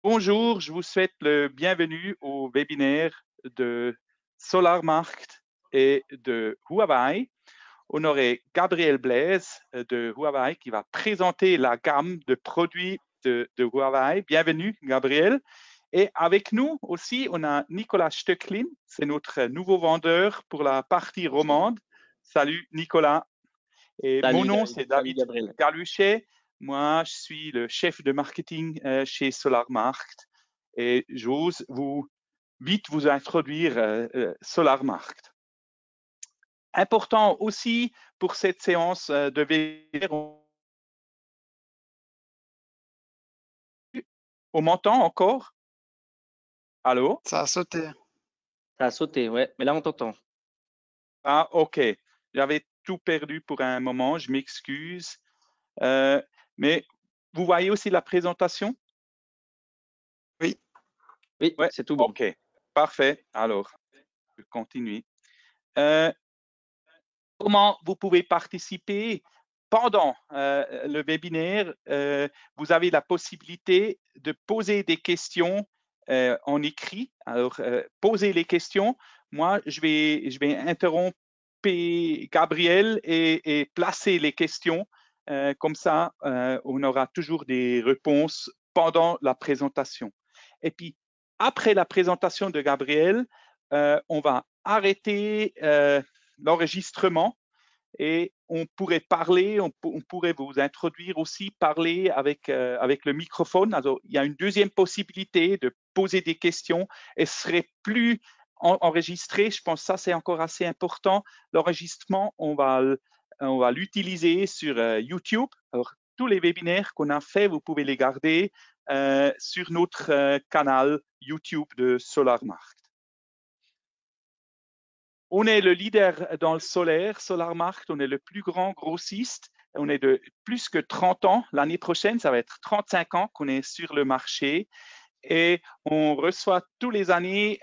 Bonjour, je vous souhaite le bienvenue au webinaire de SolarMarkt et de Huawei. On aurait Gabriel Blaise de Huawei qui va présenter la gamme de produits de Huawei. Bienvenue, Gabriel. Et avec nous aussi, on a Nicolas Stöcklin, c'est notre nouveau vendeur pour la partie romande. Salut, Nicolas. Et mon Salut nom, David, c'est salut David Gabriel. Galuchet. Moi, je suis le chef de marketing chez SolarMarkt et j'ose vite vous introduire SolarMarkt. Important aussi pour cette séance de webinaire, on m'entend encore? Allô? Ça a sauté. Ça a sauté, ouais, mais là on t'entend. Ah, ok. J'avais tout perdu pour un moment, je m'excuse. Mais vous voyez aussi la présentation? Oui. Oui, Ouais, c'est tout bon. ok. Parfait. Alors, je continue. Comment vous pouvez participer pendant le webinaire? Vous avez la possibilité de poser des questions en écrit. Alors, posez les questions. Moi, je vais interrompre Gabriel et placer les questions. Comme ça, on aura toujours des réponses pendant la présentation. Et puis, après la présentation de Gabriel, on va arrêter l'enregistrement et on pourrait parler, on pourrait vous introduire aussi, parler avec le microphone. Alors, il y a une deuxième possibilité de poser des questions et ce serait plus enregistré. Je pense que ça, c'est encore assez important. L'enregistrement, on va l'utiliser sur YouTube. Alors, tous les webinaires qu'on a fait, vous pouvez les garder sur notre canal YouTube de SolarMarkt. On est le leader dans le solaire, SolarMarkt, on est le plus grand grossiste. On est de plus que 30 ans. L'année prochaine, ça va être 35 ans qu'on est sur le marché. Et on reçoit tous les années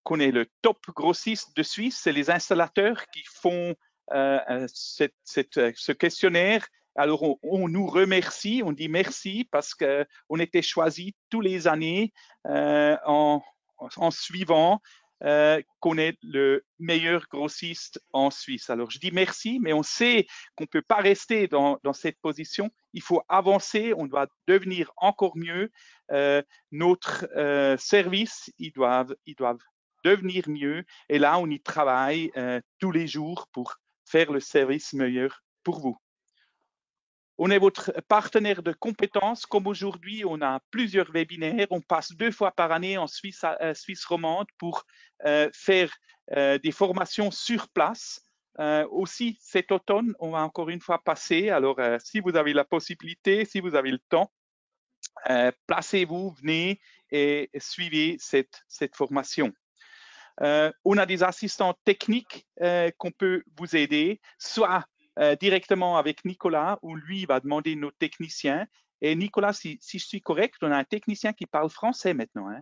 qu'on est le top grossiste de Suisse. C'est les installateurs qui font ce questionnaire. Alors, on nous remercie, on dit merci parce qu'on était choisi tous les années en suivant qu'on est le meilleur grossiste en Suisse. Alors, je dis merci, mais on sait qu'on ne peut pas rester dans cette position. Il faut avancer, on doit devenir encore mieux. Notre service, ils doivent devenir mieux. Et là, on y travaille tous les jours pour faire le service meilleur pour vous. On est votre partenaire de compétences. Comme aujourd'hui, on a plusieurs webinaires. On passe 2 fois par année en Suisse romande pour faire des formations sur place. Aussi, cet automne, on va encore une fois passer. Alors, si vous avez la possibilité, si vous avez le temps, placez-vous, venez et suivez cette formation. On a des assistants techniques qu'on peut vous aider, soit directement avec Nicolas, où lui va demander nos techniciens. Et Nicolas, si je suis correct, on a un technicien qui parle français maintenant. Hein?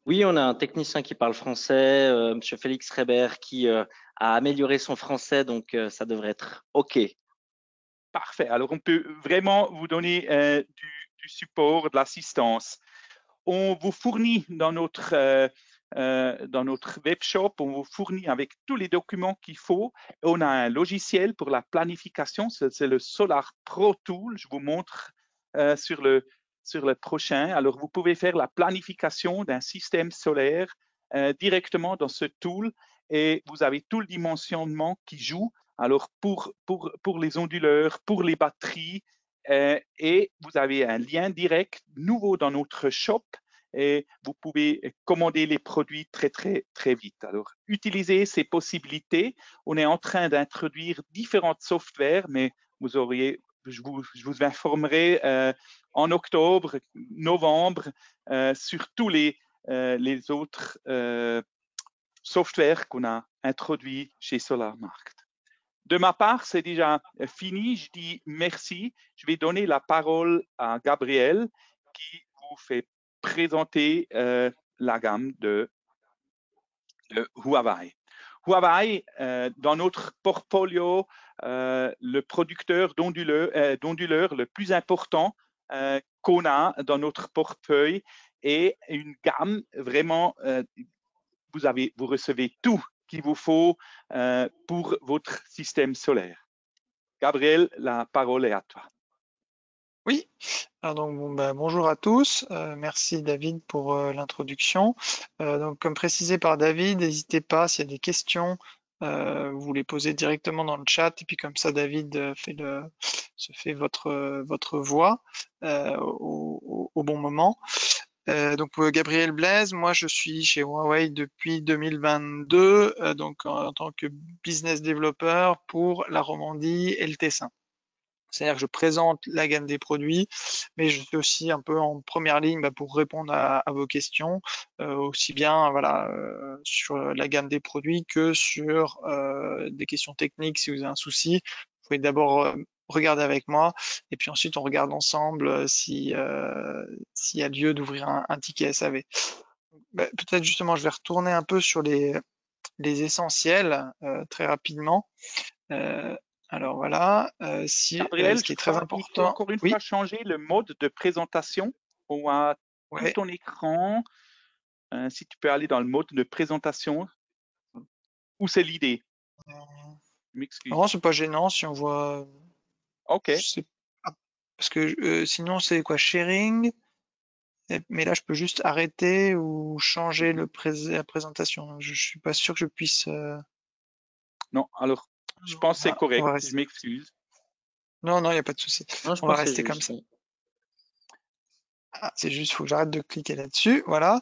Oui, on a un technicien qui parle français, M. Félix Reber, qui a amélioré son français, donc ça devrait être OK. Parfait. Alors, on peut vraiment vous donner du support, de l'assistance. On vous fournit dans notre web shop, on vous fournit avec tous les documents qu'il faut. On a un logiciel pour la planification, c'est le Solar Pro Tool. Je vous montre sur le prochain. Alors, vous pouvez faire la planification d'un système solaire directement dans ce tool et vous avez tout le dimensionnement qui joue. Alors, pour les onduleurs, pour les batteries, et vous avez un lien direct nouveau dans notre shop et vous pouvez commander les produits très, très, très vite. Alors, utilisez ces possibilités. On est en train d'introduire différents softwares, mais je vous informerai en octobre, novembre, sur tous les autres softwares qu'on a introduits chez SolarMarkt. De ma part, c'est déjà fini. Je dis merci. Je vais donner la parole à Gabriel qui vous fait présenter la gamme de Huawei. Huawei, dans notre portfolio, le producteur d'onduleurs le plus important qu'on a dans notre portefeuille et une gamme vraiment, vous recevez tout qu'il vous faut pour votre système solaire. Gabriel, la parole est à toi. Oui, alors donc, bonjour à tous. Merci David pour l'introduction. Donc comme précisé par David, n'hésitez pas s'il y a des questions, vous les posez directement dans le chat et puis comme ça David se fait votre voix au bon moment. Donc Gabriel Blaise, moi je suis chez Huawei depuis 2022, donc en tant que business developer pour la Romandie et le Tessin. C'est-à-dire que je présente la gamme des produits, mais je suis aussi un peu en première ligne pour répondre à vos questions, aussi bien voilà, sur la gamme des produits que sur des questions techniques. Si vous avez un souci, vous pouvez d'abord regarder avec moi, et puis ensuite on regarde ensemble s'il y a lieu d'ouvrir un ticket SAV. Peut-être justement, je vais retourner un peu sur les essentiels très rapidement. Alors voilà, Gabriel, ce qui je est très crois qu'il faut important, encore une oui, fois changer le mode de présentation. On voit tout ouais, ton écran. Si tu peux aller dans le mode de présentation, où c'est l'idée? Je m'excuse. non, c'est pas gênant si on voit, OK. je sais pas, parce que sinon c'est quoi, sharing, mais là je peux juste arrêter ou changer la présentation. Je suis pas sûr que je puisse. Non, alors, je pense que c'est On va correct. Je rester. m'excuse. Non, non, il n'y a pas de souci. Non, je On va pense que c'est rester comme juste. ça. Ah, c'est juste, faut que j'arrête de cliquer là-dessus. Voilà.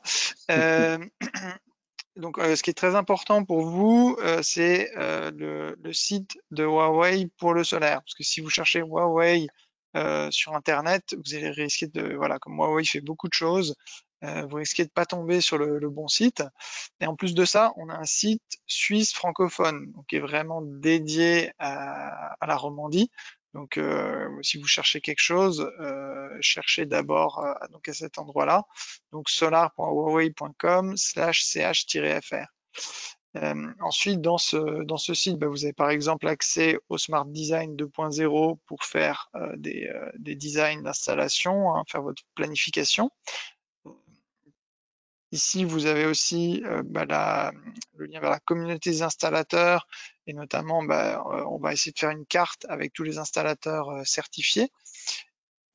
Euh, Donc, ce qui est très important pour vous, c'est le site de Huawei pour le solaire. Parce que si vous cherchez Huawei sur Internet, vous allez risquer de, voilà, comme Huawei fait beaucoup de choses, vous risquez de pas tomber sur le bon site. Et en plus de ça, on a un site suisse francophone, donc qui est vraiment dédié à la Romandie. Donc, si vous cherchez quelque chose, cherchez d'abord donc à cet endroit-là, donc solar.huawei.com/ch-fr. Ensuite, dans ce site, vous avez par exemple accès au Smart Design 2.0 pour faire des designs d'installation, hein, faire votre planification. Ici, vous avez aussi le lien vers la communauté des installateurs et notamment, on va essayer de faire une carte avec tous les installateurs certifiés.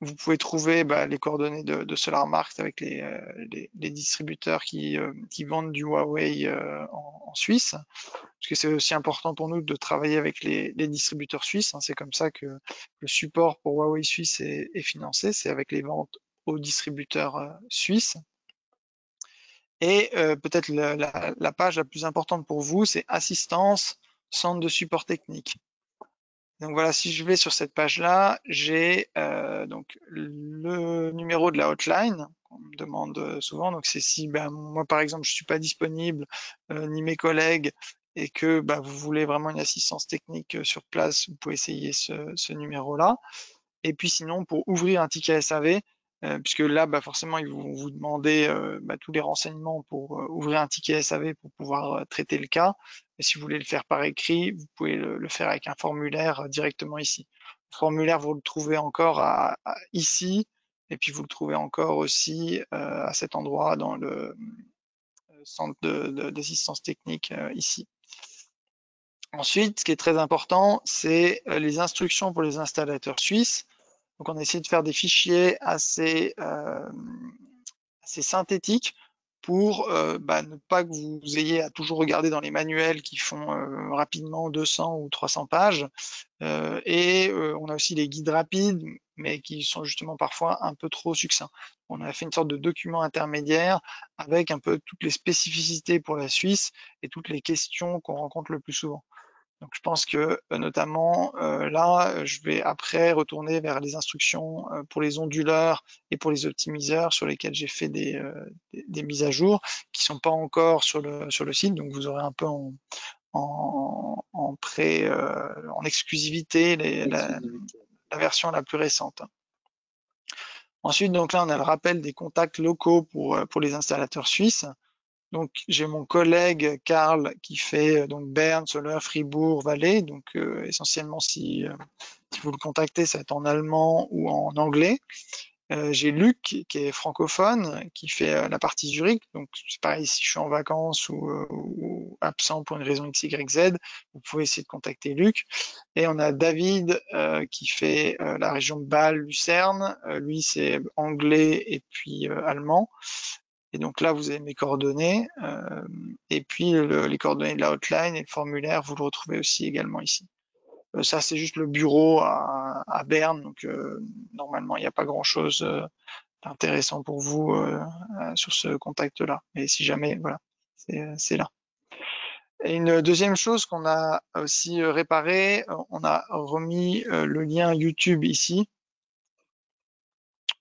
Vous pouvez trouver les coordonnées de SolarMarkt avec les distributeurs qui vendent du Huawei en Suisse, parce que c'est aussi important pour nous de travailler avec les distributeurs suisses. Hein. C'est comme ça que le support pour Huawei Suisse est financé, c'est avec les ventes aux distributeurs suisses. Et peut-être la page la plus importante pour vous, c'est assistance, centre de support technique. Donc voilà, si je vais sur cette page-là, j'ai donc le numéro de la hotline qu'on me demande souvent. Donc c'est si moi par exemple je suis pas disponible ni mes collègues et que vous voulez vraiment une assistance technique sur place, vous pouvez essayer ce numéro-là. Et puis sinon, pour ouvrir un ticket SAV, puisque là, forcément, ils vont vous demander tous les renseignements pour ouvrir un ticket SAV pour pouvoir traiter le cas. Et si vous voulez le faire par écrit, vous pouvez le faire avec un formulaire directement ici. Le formulaire, vous le trouvez encore ici, et puis vous le trouvez encore aussi à cet endroit dans le centre d'assistance technique ici. Ensuite, ce qui est très important, c'est les instructions pour les installateurs suisses. Donc on a essayé de faire des fichiers assez synthétiques pour ne pas que vous ayez à toujours regarder dans les manuels qui font rapidement 200 ou 300 pages. On a aussi les guides rapides, mais qui sont justement parfois un peu trop succincts. On a fait une sorte de document intermédiaire avec un peu toutes les spécificités pour la Suisse et toutes les questions qu'on rencontre le plus souvent. Donc je pense que notamment là, je vais après retourner vers les instructions pour les onduleurs et pour les optimiseurs sur lesquels j'ai fait des mises à jour qui sont pas encore sur le site. Donc vous aurez un peu en exclusivité la version la plus récente. Ensuite, donc là, on a le rappel des contacts locaux pour les installateurs suisses. Donc j'ai mon collègue Karl qui fait donc Berne, Soleure, Fribourg, Valais. Donc essentiellement si vous le contactez, ça va être en allemand ou en anglais. J'ai Luc qui est francophone, qui fait la partie Zurich. Donc c'est pareil, si je suis en vacances ou absent pour une raison X, Y, Z, vous pouvez essayer de contacter Luc. Et on a David qui fait la région Bâle-Lucerne. Lui, c'est anglais et puis allemand. Et donc là, vous avez mes coordonnées. Et puis les coordonnées de la hotline et le formulaire, vous le retrouvez aussi également ici. Ça, c'est juste le bureau à Berne, donc normalement, il n'y a pas grand-chose d'intéressant pour vous sur ce contact-là. Mais si jamais, voilà, c'est là. Et une deuxième chose qu'on a aussi réparé, on a remis le lien YouTube ici.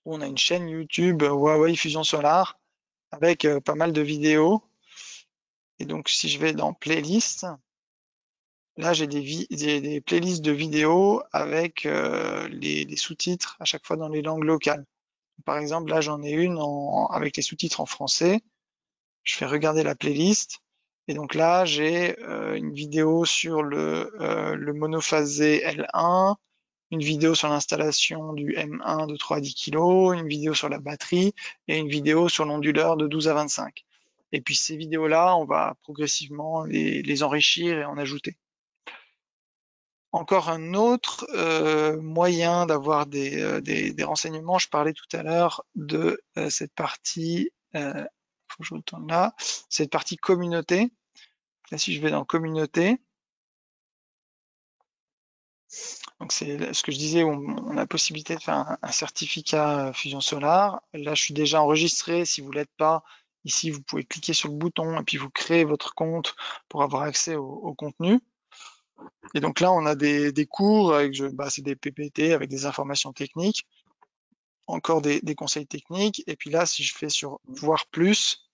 On a une chaîne YouTube Huawei Fusion Solar avec pas mal de vidéos. Et donc, si je vais dans Playlist, là, j'ai des playlists de vidéos avec les sous-titres à chaque fois dans les langues locales. Par exemple, là, j'en ai une avec les sous-titres en français. Je fais regarder la playlist. Et donc là, j'ai une vidéo sur le monophasé L1, une vidéo sur l'installation du M1 de 3 à 10 kg, une vidéo sur la batterie et une vidéo sur l'onduleur de 12 à 25. Et puis ces vidéos-là, on va progressivement les enrichir et en ajouter. Encore un autre moyen d'avoir des renseignements, je parlais tout à l'heure de cette partie, faut que je retourne là, cette partie communauté. Là, si je vais dans communauté, donc c'est ce que je disais, on a la possibilité de faire un certificat Fusion Solar. Là, je suis déjà enregistré. Si vous l'êtes pas, ici, vous pouvez cliquer sur le bouton et puis vous créez votre compte pour avoir accès au contenu. Et donc là, on a des cours avec, c'est des PPT avec des informations techniques, encore des conseils techniques. Et puis là, si je fais sur voir plus,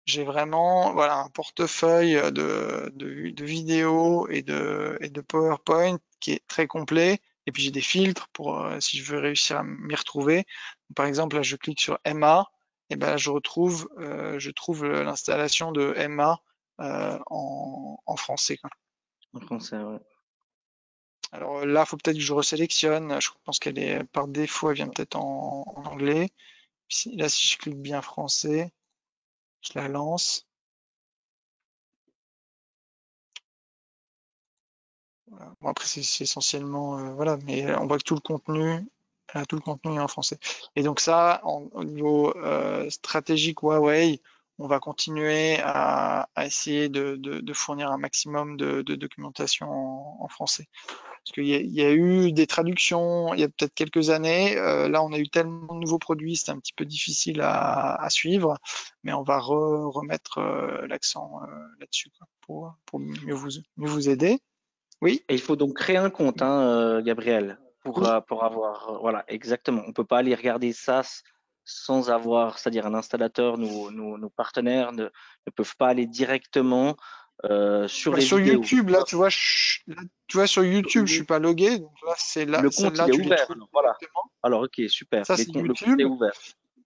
j'ai vraiment voilà un portefeuille de vidéos et de PowerPoint qui est très complet. Et puis j'ai des filtres pour si je veux réussir à m'y retrouver. Par exemple, là, je clique sur MA, et ben je trouve l'installation de MA en français, quoi. En français, ouais. Alors là, faut peut-être que je resélectionne. Je pense qu'elle est par défaut, elle vient peut-être en anglais. Là, si je clique bien français, je la lance. Voilà. Bon, après, c'est essentiellement voilà, mais on voit que tout le contenu est en français. Et donc ça, au niveau stratégique Huawei, on va continuer à essayer de fournir un maximum de documentation en français. Parce qu'il y a eu des traductions il y a peut-être quelques années. Là, on a eu tellement de nouveaux produits, c'est un petit peu difficile à suivre, mais on va remettre l'accent là-dessus pour mieux vous aider. Oui, Et il faut donc créer un compte, hein, Gabriel, oui, pour avoir, voilà, exactement. On peut pas aller regarder ça sans avoir, c'est-à-dire un installateur, nos partenaires ne peuvent pas aller directement sur bah, les sur vidéos. YouTube, là, tu vois, sur YouTube, je suis Le pas logué, donc là, le compte, il celle-là, est tu les ouvert. trouves Alors, voilà. directement. Alors, ok, super. Ça, c'est Le compte est YouTube. ouvert.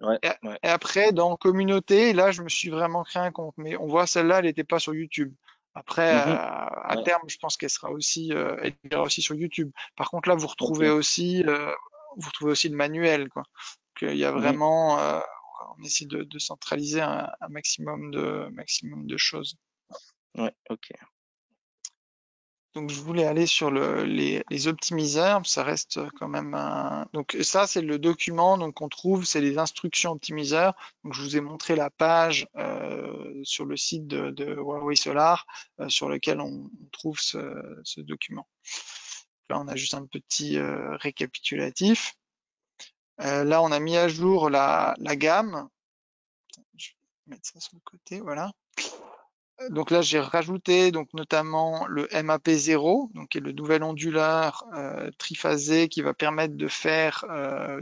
Ouais, Et, ouais. et après, dans communauté, là, je me suis vraiment créé un compte. Mais on voit celle-là, elle n'était pas sur YouTube. Après, Mhm. à Ouais, terme, je pense qu'elle sera aussi, elle ira aussi sur YouTube. Par contre, là, ok. vous retrouvez aussi le manuel, quoi. Donc, il y a Mhm. vraiment, on essaie de centraliser un maximum de choses. Ouais, ok. Donc je voulais aller sur les optimiseurs, ça reste quand même un... Donc ça c'est le document donc qu'on trouve, c'est les instructions optimiseurs. Donc je vous ai montré la page sur le site de Huawei Solar sur lequel on trouve ce document. Là on a juste un petit récapitulatif. Là on a mis à jour la gamme. Je vais mettre ça sur le côté, voilà. Donc là, j'ai rajouté donc notamment le MAP0, donc qui est le nouvel onduleur triphasé qui va permettre de faire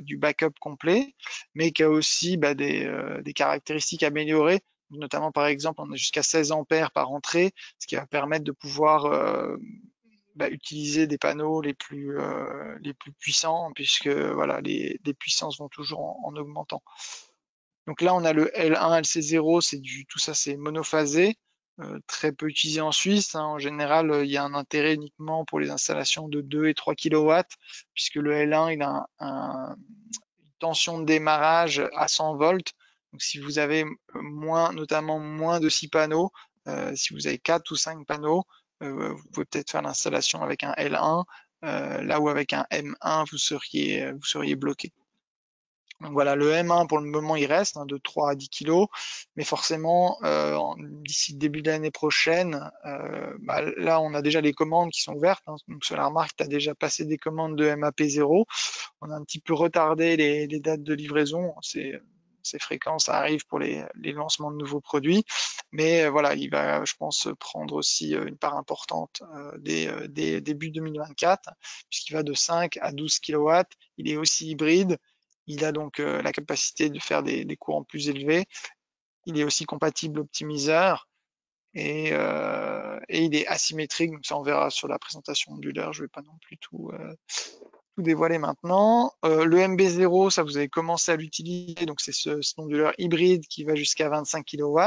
du backup complet, mais qui a aussi des caractéristiques améliorées. Notamment, par exemple, on a jusqu'à 16 ampères par entrée, ce qui va permettre de pouvoir utiliser des panneaux les plus puissants, puisque voilà, les puissances vont toujours en augmentant. Donc là, on a le L1, LC0, tout ça, c'est monophasé, très peu utilisé en Suisse, hein. En général, il y a un intérêt uniquement pour les installations de 2 et 3 kW, puisque le L1, il a une tension de démarrage à 100 volts. Donc, si vous avez notamment moins de 6 panneaux, si vous avez 4 ou 5 panneaux, vous pouvez peut-être faire l'installation avec un L1, là où avec un M1, vous seriez bloqué. Donc voilà, le M1 pour le moment il reste de 3 à 10 kg, mais forcément d'ici le début de l'année prochaine, là on a déjà les commandes qui sont ouvertes. Donc Solarmark a déjà passé des commandes de MAP0. On a un petit peu retardé les dates de livraison. C'est fréquent, ça arrive pour les lancements de nouveaux produits, mais voilà, il va, je pense, prendre aussi une part importante des débuts 2024, puisqu'il va de 5 à 12 kW. Il est aussi hybride. Il a donc la capacité de faire des courants plus élevés. Il est aussi compatible optimiseur et il est asymétrique. Donc ça, on verra sur la présentation onduleur. Je ne vais pas non plus tout dévoiler maintenant. Le MB0, ça vous avez commencé à l'utiliser. Donc c'est ce onduleur hybride qui va jusqu'à 25 kW.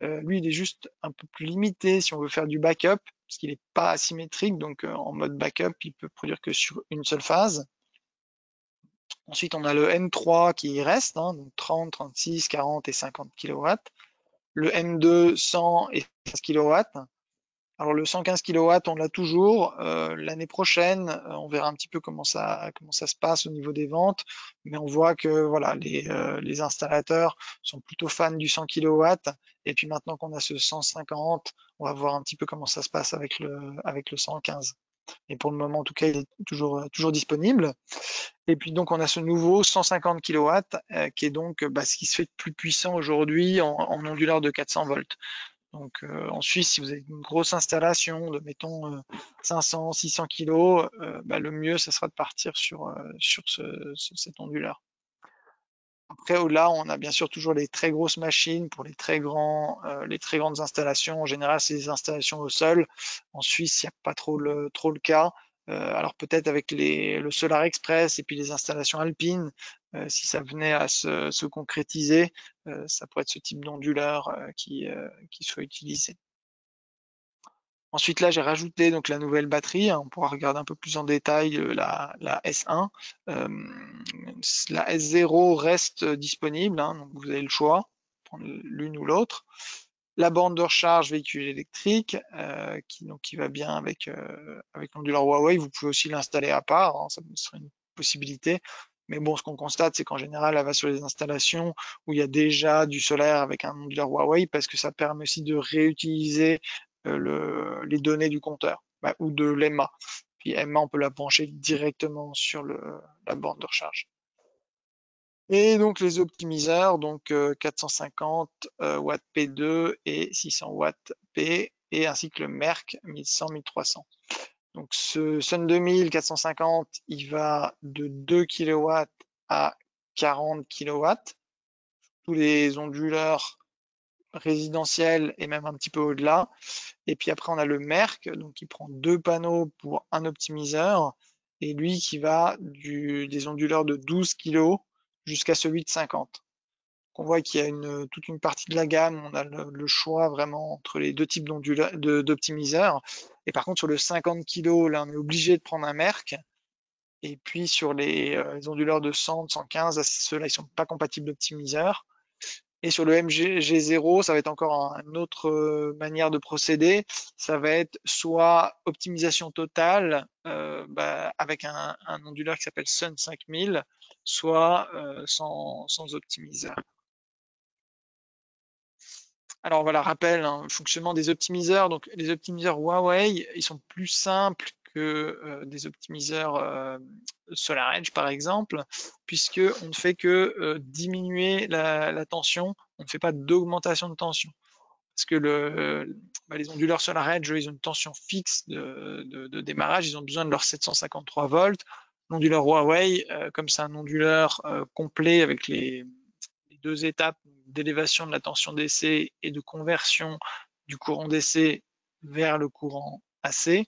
Lui, il est juste un peu plus limité si on veut faire du backup, parce qu'il n'est pas asymétrique. Donc en mode backup, il peut produire que sur une seule phase. Ensuite, on a le M3 qui reste, donc 30, 36, 40 et 50 kW. Le M2, 100 et 15 kW. Alors le 115 kW, on l'a toujours. L'année prochaine, on verra un petit peu comment ça se passe au niveau des ventes, mais on voit que voilà, les installateurs sont plutôt fans du 100 kW. Et puis maintenant qu'on a ce 150, on va voir un petit peu comment ça se passe avec le 115. Et pour le moment, en tout cas, il est toujours disponible. Et puis donc on a ce nouveau 150 kW qui est donc ce qui se fait de plus puissant aujourd'hui en onduleur de 400 volts. Donc en Suisse, si vous avez une grosse installation de mettons 500, 600 kg, le mieux ça sera de partir sur cet onduleur. Après au-delà, on a bien sûr toujours les très grosses machines pour les très grandes installations. En général, c'est des installations au sol. En Suisse, il n'y a pas trop le cas. Alors peut-être avec le Solar Express et puis les installations alpines, si ça venait à se concrétiser, ça pourrait être ce type d'onduleur qui soit utilisé. Ensuite, là, j'ai rajouté donc la nouvelle batterie. On pourra regarder un peu plus en détail la S1. La S0 reste disponible, donc vous avez le choix, prendre l'une ou l'autre. La borne de recharge véhicule électrique, qui va bien avec l'onduleur Huawei. Vous pouvez aussi l'installer à part, ça serait une possibilité. Mais bon, ce qu'on constate, c'est qu'en général, elle va sur les installations où il y a déjà du solaire avec un onduleur Huawei, parce que ça permet aussi de réutiliser les données du compteur ou de l'EMA. Puis EMA, on peut la brancher directement sur la borne de recharge. Et donc les optimiseurs, donc 450 watts P2 et 600 watts P, et ainsi que le Merck 1100-1300. Donc ce Sun 2000 450, il va de 2 kW à 40 kW. Tous les onduleurs résidentiels et même un petit peu au-delà. Et puis après, on a le Merck, donc qui prend 2 panneaux pour un optimiseur, et lui qui va des onduleurs de 12 kg jusqu'à celui de 50. Donc on voit qu'il y a toute une partie de la gamme, on a le choix vraiment entre les deux types d'optimiseurs. Et par contre, sur le 50 kg, là, on est obligé de prendre un Merck. Et puis sur les onduleurs de 100, de 115, ceux-là, ils sont pas compatibles d'optimiseur. Et sur le MG0, ça va être encore une autre manière de procéder. Ça va être soit optimisation totale avec un onduleur qui s'appelle Sun 5000, soit sans optimiseur. Alors voilà, rappel, le fonctionnement des optimiseurs. Donc les optimiseurs Huawei, ils sont plus simples que des optimiseurs SolarEdge par exemple, puisque on ne fait que diminuer la tension, on ne fait pas d'augmentation de tension. Parce que les onduleurs SolarEdge, ils ont une tension fixe de démarrage, ils ont besoin de leurs 753 volts. L'onduleur Huawei, comme c'est un onduleur complet avec les 2 étapes d'élévation de la tension DC et de conversion du courant DC vers le courant AC,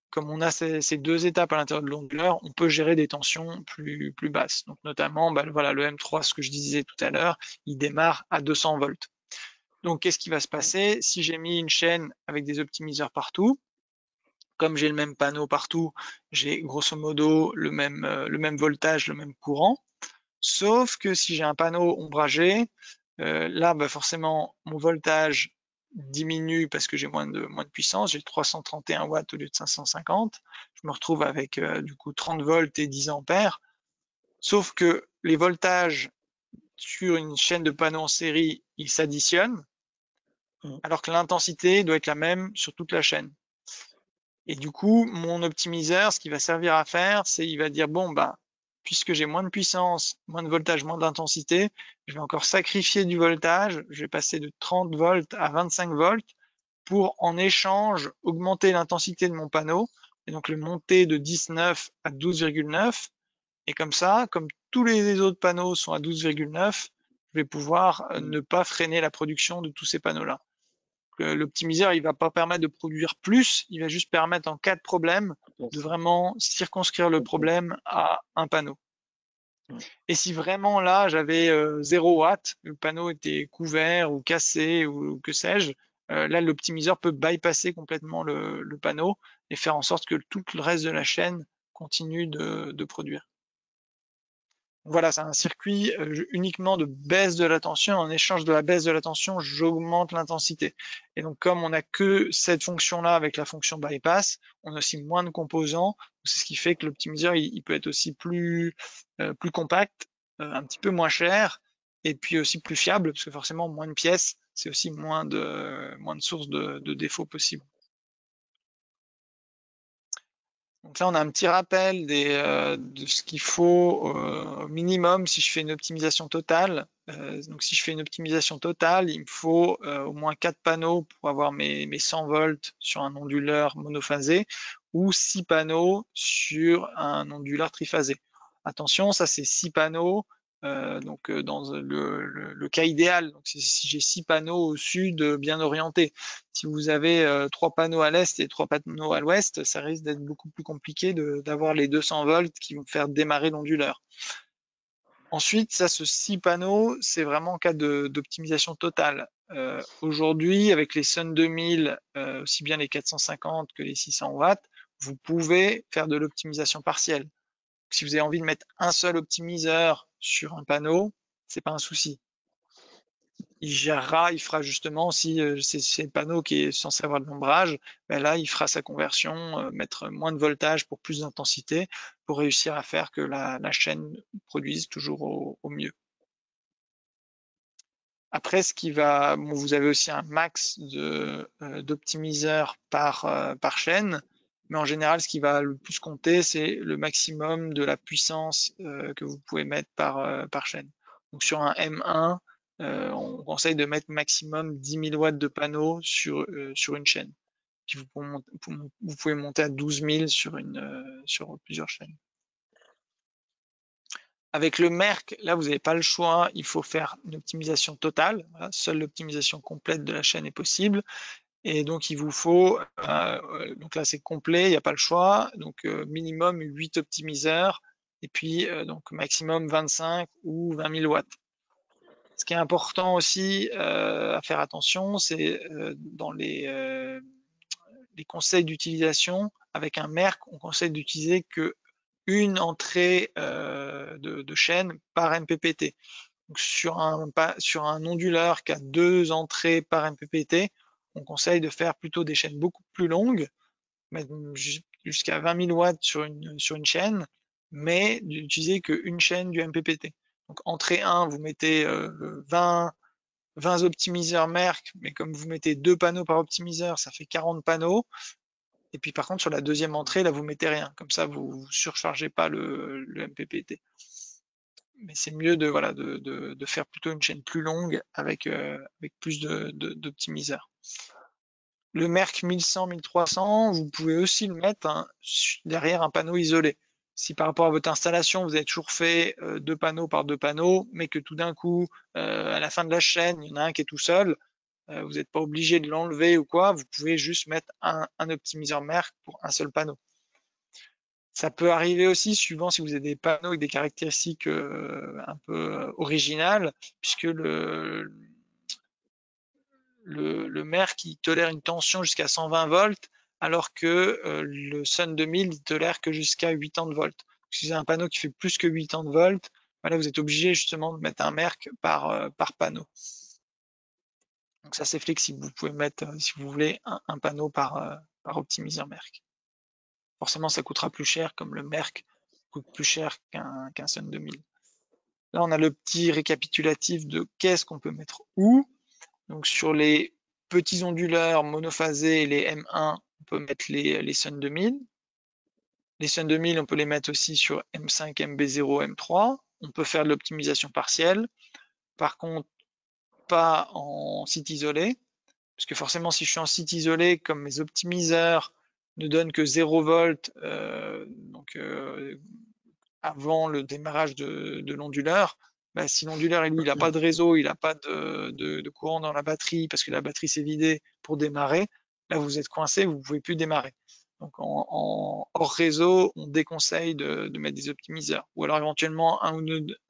comme on a ces 2 étapes à l'intérieur de l'onduleur, on peut gérer des tensions plus basses. Donc notamment, voilà, le M3, ce que je disais tout à l'heure, il démarre à 200 volts. Donc qu'est-ce qui va se passer si j'ai mis une chaîne avec des optimiseurs partout? Comme j'ai le même panneau partout, j'ai grosso modo le même voltage, le même courant. Sauf que si j'ai un panneau ombragé, là, bah, forcément, mon voltage diminue parce que j'ai moins de puissance, j'ai 331 watts au lieu de 550. Je me retrouve avec du coup 30 volts et 10 ampères. Sauf que les voltages sur une chaîne de panneaux en série, ils s'additionnent, alors que l'intensité doit être la même sur toute la chaîne. Et du coup, mon optimiseur, ce qu'il va servir à faire, c'est il va dire, bon, bah, puisque j'ai moins de puissance, moins de voltage, moins d'intensité, je vais encore sacrifier du voltage, je vais passer de 30 volts à 25 volts pour, en échange, augmenter l'intensité de mon panneau, et donc le monter de 19 à 12,9. Et comme ça, comme tous les autres panneaux sont à 12,9, je vais pouvoir ne pas freiner la production de tous ces panneaux-là. L'optimiseur, il va pas permettre de produire plus, il va juste permettre en cas de problème de vraiment circonscrire le problème à un panneau. Et si vraiment là, j'avais 0 watt, le panneau était couvert ou cassé ou que sais-je, là, l'optimiseur peut bypasser complètement le panneau et faire en sorte que tout le reste de la chaîne continue de produire. Voilà, c'est un circuit uniquement de baisse de la tension. En échange de la baisse de la tension, j'augmente l'intensité. Et donc, comme on n'a que cette fonction-là avec la fonction bypass, on a aussi moins de composants. C'est ce qui fait que l'optimiseur, il peut être aussi plus compact, un petit peu moins cher, et puis aussi plus fiable, parce que forcément, moins de pièces, c'est aussi moins de sources de défauts possibles. Donc là, on a un petit rappel de ce qu'il faut au minimum si je fais une optimisation totale. Donc si je fais une optimisation totale, il me faut au moins 4 panneaux pour avoir mes 100 volts sur un onduleur monophasé ou 6 panneaux sur un onduleur triphasé. Attention, ça c'est 6 panneaux dans le cas idéal. Donc si j'ai 6 panneaux au sud bien orientés. Si vous avez 3 panneaux à l'est et 3 panneaux à l'ouest, ça risque d'être beaucoup plus compliqué d'avoir les 200 volts qui vont faire démarrer l'onduleur. Ensuite, ça, ce 6 panneaux, c'est vraiment en cas d'optimisation totale. Aujourd'hui, avec les Sun 2000, aussi bien les 450 que les 600 watts, vous pouvez faire de l'optimisation partielle. Si vous avez envie de mettre un seul optimiseur sur un panneau, c'est pas un souci. Il gérera, il fera justement, si c'est le panneau qui est censé avoir de l'ombrage, ben là, il fera sa conversion, mettre moins de voltage pour plus d'intensité, pour réussir à faire que la chaîne produise toujours au mieux. Après, vous avez aussi un max d'optimiseurs par chaîne, mais en général, ce qui va le plus compter, c'est le maximum de la puissance que vous pouvez mettre par chaîne. Donc sur un M1, on conseille de mettre maximum 10 000 watts de panneau sur une chaîne. Puis vous pouvez monter à 12 000 sur plusieurs chaînes. Avec le Merck, là, vous n'avez pas le choix, il faut faire une optimisation totale. Voilà, seule l'optimisation complète de la chaîne est possible. Et donc, il vous faut, donc là, c'est complet, il n'y a pas le choix. Donc, minimum 8 optimiseurs et puis donc maximum 25 ou 20 000 watts. Ce qui est important aussi à faire attention, c'est dans les conseils d'utilisation, avec un Merck, on conseille d'utiliser que une entrée de chaîne par MPPT. Donc sur un onduleur qui a 2 entrées par MPPT, on conseille de faire plutôt des chaînes beaucoup plus longues, jusqu'à 20 000 watts sur une chaîne, mais d'utiliser qu'une chaîne du MPPT. Donc entrée 1, vous mettez 20 optimiseurs Merck, mais comme vous mettez 2 panneaux par optimiseur, ça fait 40 panneaux. Et puis par contre, sur la deuxième entrée, là, vous mettez rien. Comme ça, vous ne surchargez pas le MPPT. Mais c'est mieux de faire plutôt une chaîne plus longue avec plus d'optimiseurs. Le Merck 1100, 1300, vous pouvez aussi le mettre derrière un panneau isolé. Si par rapport à votre installation, vous avez toujours fait 2 panneaux par 2 panneaux, mais que tout d'un coup, à la fin de la chaîne, il y en a un qui est tout seul, vous n'êtes pas obligé de l'enlever ou quoi, vous pouvez juste mettre un optimiseur Merck pour un seul panneau. Ça peut arriver aussi suivant si vous avez des panneaux avec des caractéristiques un peu originales, puisque le Merck il tolère une tension jusqu'à 120 volts, alors que le Sun 2000 il tolère que jusqu'à 80 volts. Si vous avez un panneau qui fait plus que 80 volts, là, vous êtes obligé justement de mettre un merc par panneau. Donc ça, c'est flexible. Vous pouvez mettre, si vous voulez, un panneau par optimiseur merc. Forcément, ça coûtera plus cher, comme le merc coûte plus cher qu'un Sun 2000. Là, on a le petit récapitulatif de qu'est-ce qu'on peut mettre où. Donc sur les petits onduleurs monophasés, les M1, on peut mettre les Sun 2000. Les Sun 2000, on peut les mettre aussi sur M5, MB0, M3. On peut faire de l'optimisation partielle. Par contre, pas en site isolé, parce que forcément, si je suis en site isolé, comme mes optimiseurs ne donnent que 0 volts, donc avant le démarrage de l'onduleur, bah, si l'onduleur, lui, il n'a pas de réseau, il n'a pas de courant dans la batterie, parce que la batterie s'est vidée pour démarrer, là, vous êtes coincé, vous ne pouvez plus démarrer. Donc, en hors réseau, on déconseille de mettre des optimiseurs. Ou alors, éventuellement, un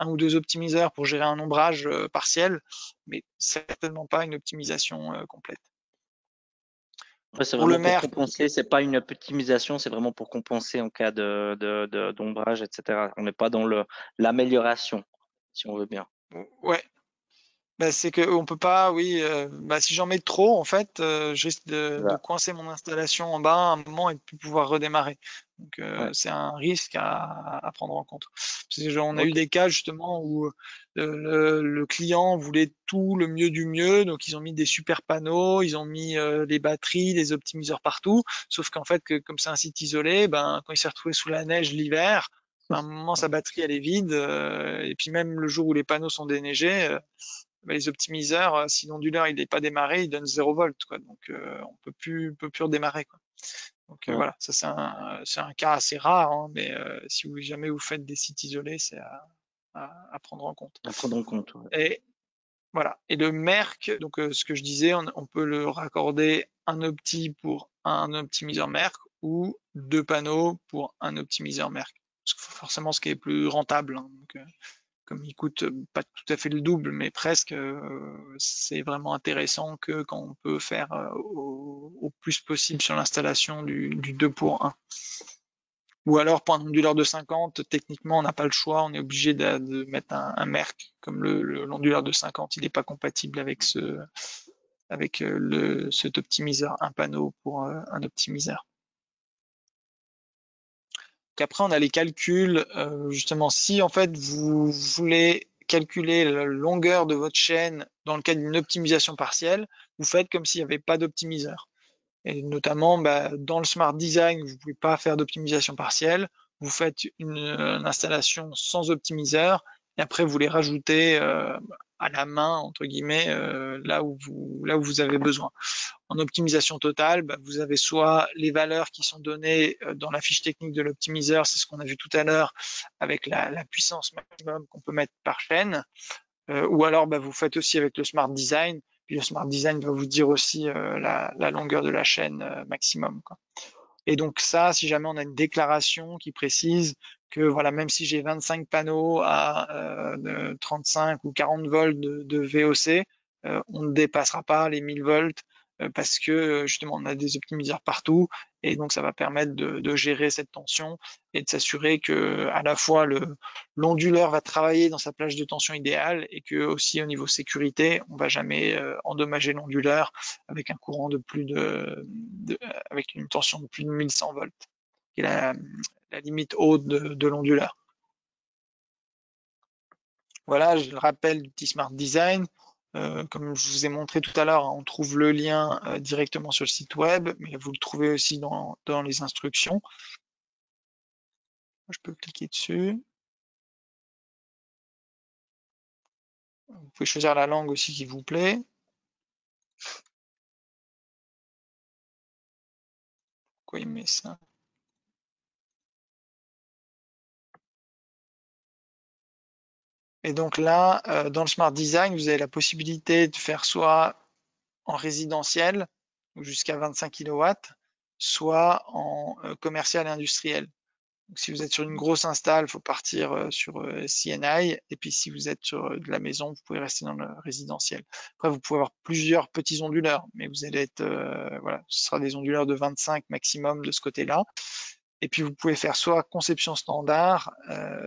ou deux optimiseurs pour gérer un ombrage partiel, mais certainement pas une optimisation complète. Ouais, c'est Pour le vraiment pour merc, compenser, c'est pas une optimisation, c'est vraiment pour compenser en cas d'ombrage, etc. On n'est pas dans l'amélioration, si on veut bien. ouais, bah, c'est qu'on peut pas, oui, bah, si j'en mets trop, en fait, je risque de Voilà. coincer mon installation en bas à un moment et de plus pouvoir redémarrer. Donc, Ouais. c'est un risque à prendre en compte. Parce que on a eu Ok. des cas justement où le client voulait tout le mieux du mieux, donc ils ont mis des super panneaux, ils ont mis les batteries, des optimiseurs partout. Sauf qu'en fait, comme c'est un site isolé, ben quand il s'est retrouvé sous la neige l'hiver, à un moment sa batterie elle est vide, et puis même le jour où les panneaux sont déneigés. Les optimiseurs, si l'onduleur il n'est pas démarré, il donne 0 volt, quoi. Donc on peut plus redémarrer, quoi. Donc Ouais. voilà, ça c'est un cas assez rare, hein, mais si jamais vous faites des sites isolés, c'est à prendre en compte. À prendre en compte. Ouais. Et voilà. Et le merc, donc ce que je disais, on peut le raccorder un opti pour un optimiseur merc ou deux panneaux pour un optimiseur merc. Forcément, ce qui est plus rentable, hein. Donc, comme il coûte pas tout à fait le double, mais presque, c'est vraiment intéressant que quand on peut faire au plus possible sur l'installation du 2 pour 1. Ou alors pour un onduleur de 50, techniquement on n'a pas le choix, on est obligé de mettre un merc, comme l'onduleur de 50, il n'est pas compatible avec cet optimiseur, un panneau pour un optimiseur. Qu'après on a les calculs, justement si en fait vous voulez calculer la longueur de votre chaîne dans le cadre d'une optimisation partielle, vous faites comme s'il n'y avait pas d'optimiseur. Et notamment bah, dans le Smart Design, vous ne pouvez pas faire d'optimisation partielle, vous faites une installation sans optimiseur et après vous les rajoutez à la main entre guillemets là où vous avez besoin. En optimisation totale, bah, vous avez soit les valeurs qui sont données dans la fiche technique de l'optimiseur, c'est ce qu'on a vu tout à l'heure avec la puissance maximum qu'on peut mettre par chaîne, ou alors bah, vous faites aussi avec le Smart Design, puis le Smart Design va vous dire aussi la longueur de la chaîne maximum, quoi. Et donc ça, si jamais on a une déclaration qui précise que voilà, même si j'ai 25 panneaux à 35 ou 40 volts de VOC, on ne dépassera pas les 1000 volts parce que justement on a des optimiseurs partout et donc ça va permettre de gérer cette tension et de s'assurer que à la fois l'onduleur va travailler dans sa plage de tension idéale et que aussi au niveau sécurité on va jamais endommager l'onduleur avec un courant de plus avec une tension de plus de 1100 volts qui est la limite haute de l'onduleur. Voilà, je le rappelle du petit Smart Design. Comme je vous ai montré tout à l'heure, on trouve le lien directement sur le site web, mais vous le trouvez aussi dans les instructions. Je peux cliquer dessus. Vous pouvez choisir la langue aussi qui vous plaît. Pourquoi il met ça? Et donc là, dans le Smart Design, vous avez la possibilité de faire soit en résidentiel, jusqu'à 25 kW, soit en commercial et industriel. Donc, si vous êtes sur une grosse install, il faut partir sur CNI. Et puis, si vous êtes sur de la maison, vous pouvez rester dans le résidentiel. Après, vous pouvez avoir plusieurs petits onduleurs, mais vous allez être, voilà, ce sera des onduleurs de 25 maximum de ce côté-là. Et puis vous pouvez faire soit conception standard,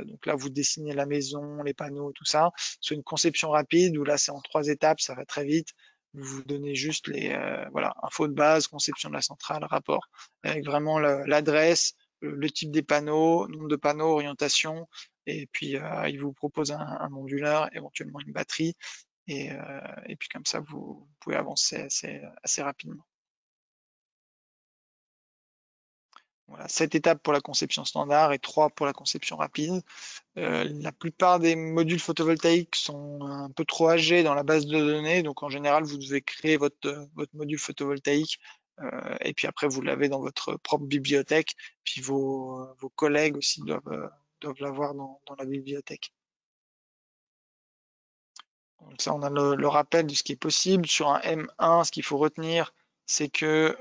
donc là vous dessinez la maison, les panneaux, tout ça, soit une conception rapide où là c'est en 3 étapes, ça va très vite. Vous donnez juste les voilà, infos de base, conception de la centrale, rapport, avec vraiment l'adresse, le type des panneaux, nombre de panneaux, orientation, et puis il vous propose un onduleur, éventuellement une batterie, et puis comme ça vous pouvez avancer assez rapidement. Voilà, 7 étapes pour la conception standard et 3 pour la conception rapide. La plupart des modules photovoltaïques sont un peu trop âgés dans la base de données, donc en général, vous devez créer votre module photovoltaïque et puis après, vous l'avez dans votre propre bibliothèque, puis vos collègues aussi doivent l'avoir dans la bibliothèque. Donc ça, on a le rappel de ce qui est possible. Sur un M1, ce qu'il faut retenir, c'est que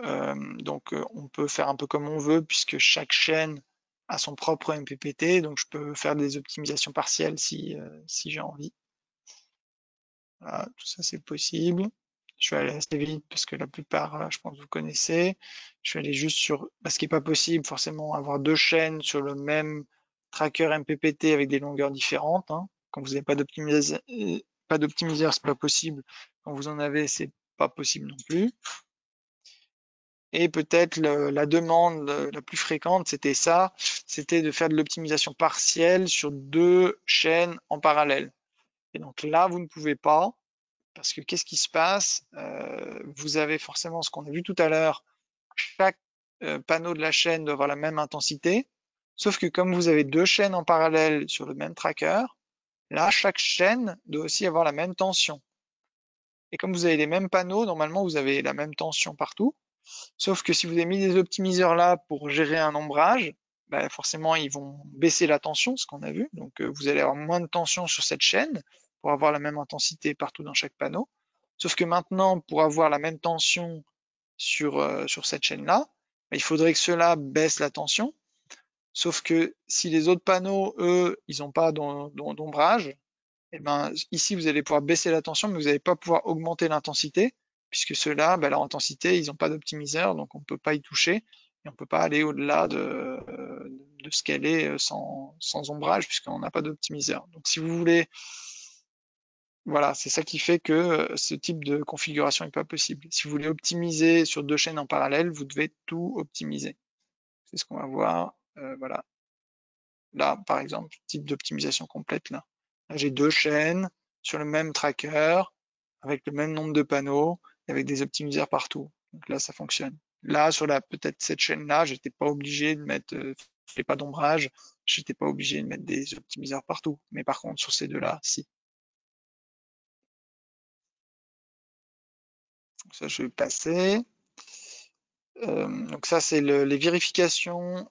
on peut faire un peu comme on veut puisque chaque chaîne a son propre MPPT, donc je peux faire des optimisations partielles si j'ai envie. Voilà, tout ça c'est possible. Je vais aller assez vite parce que la plupart, je pense, vous connaissez. Je vais aller juste sur ce qui n'est pas possible, forcément, avoir 2 chaînes sur le même tracker MPPT avec des longueurs différentes. Hein. Quand vous n'avez pas d'optimiseur, c'est pas possible. Quand vous en avez, c'est pas possible non plus. Et peut-être la demande la plus fréquente, c'était ça, c'était de faire de l'optimisation partielle sur 2 chaînes en parallèle. Et donc là, vous ne pouvez pas, parce que qu'est-ce qui se passe? Vous avez forcément ce qu'on a vu tout à l'heure, chaque panneau de la chaîne doit avoir la même intensité, sauf que comme vous avez 2 chaînes en parallèle sur le même tracker, là, chaque chaîne doit aussi avoir la même tension. Et comme vous avez les mêmes panneaux, normalement, vous avez la même tension partout. Sauf que si vous avez mis des optimiseurs là pour gérer un ombrage, bah forcément, ils vont baisser la tension, ce qu'on a vu. Donc, vous allez avoir moins de tension sur cette chaîne pour avoir la même intensité partout dans chaque panneau. Sauf que maintenant, pour avoir la même tension sur cette chaîne-là, bah, il faudrait que cela baisse la tension. Sauf que si les autres panneaux, eux, ils n'ont pas d'ombrage, et ben ici vous allez pouvoir baisser la tension, mais vous n'allez pas pouvoir augmenter l'intensité, puisque ceux-là, ben, leur intensité, ils n'ont pas d'optimiseur, donc on ne peut pas y toucher, et on ne peut pas aller au-delà de ce qu'elle est sans ombrage, puisqu'on n'a pas d'optimiseur. Donc si vous voulez, voilà, c'est ça qui fait que ce type de configuration n'est pas possible. Si vous voulez optimiser sur 2 chaînes en parallèle, vous devez tout optimiser. C'est ce qu'on va voir. Voilà. Là, par exemple, type d'optimisation complète. Là, j'ai 2 chaînes sur le même tracker, avec le même nombre de panneaux, et avec des optimiseurs partout. Donc là, ça fonctionne. Là, sur peut-être cette chaîne-là, j'étais pas obligé de mettre, pas d'ombrage, j'étais pas obligé de mettre des optimiseurs partout. Mais par contre, sur ces deux-là, si. Donc ça, je vais passer. Donc ça, c'est les vérifications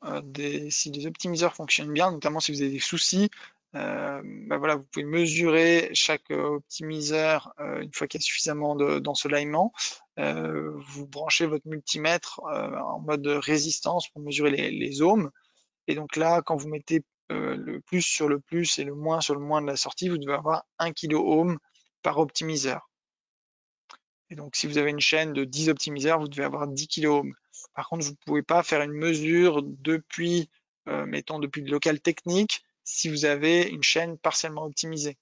si les optimiseurs fonctionnent bien, notamment si vous avez des soucis. Ben voilà, vous pouvez mesurer chaque optimiseur une fois qu'il y a suffisamment d'ensoleillement. Vous branchez votre multimètre en mode résistance pour mesurer les ohms. Et donc là, quand vous mettez le plus sur le plus et le moins sur le moins de la sortie, vous devez avoir 1 kOhm par optimiseur. Et donc, si vous avez une chaîne de 10 optimiseurs, vous devez avoir 10 kOhm. Par contre, vous ne pouvez pas faire une mesure depuis, mettons, depuis le local technique si vous avez une chaîne partiellement optimisée,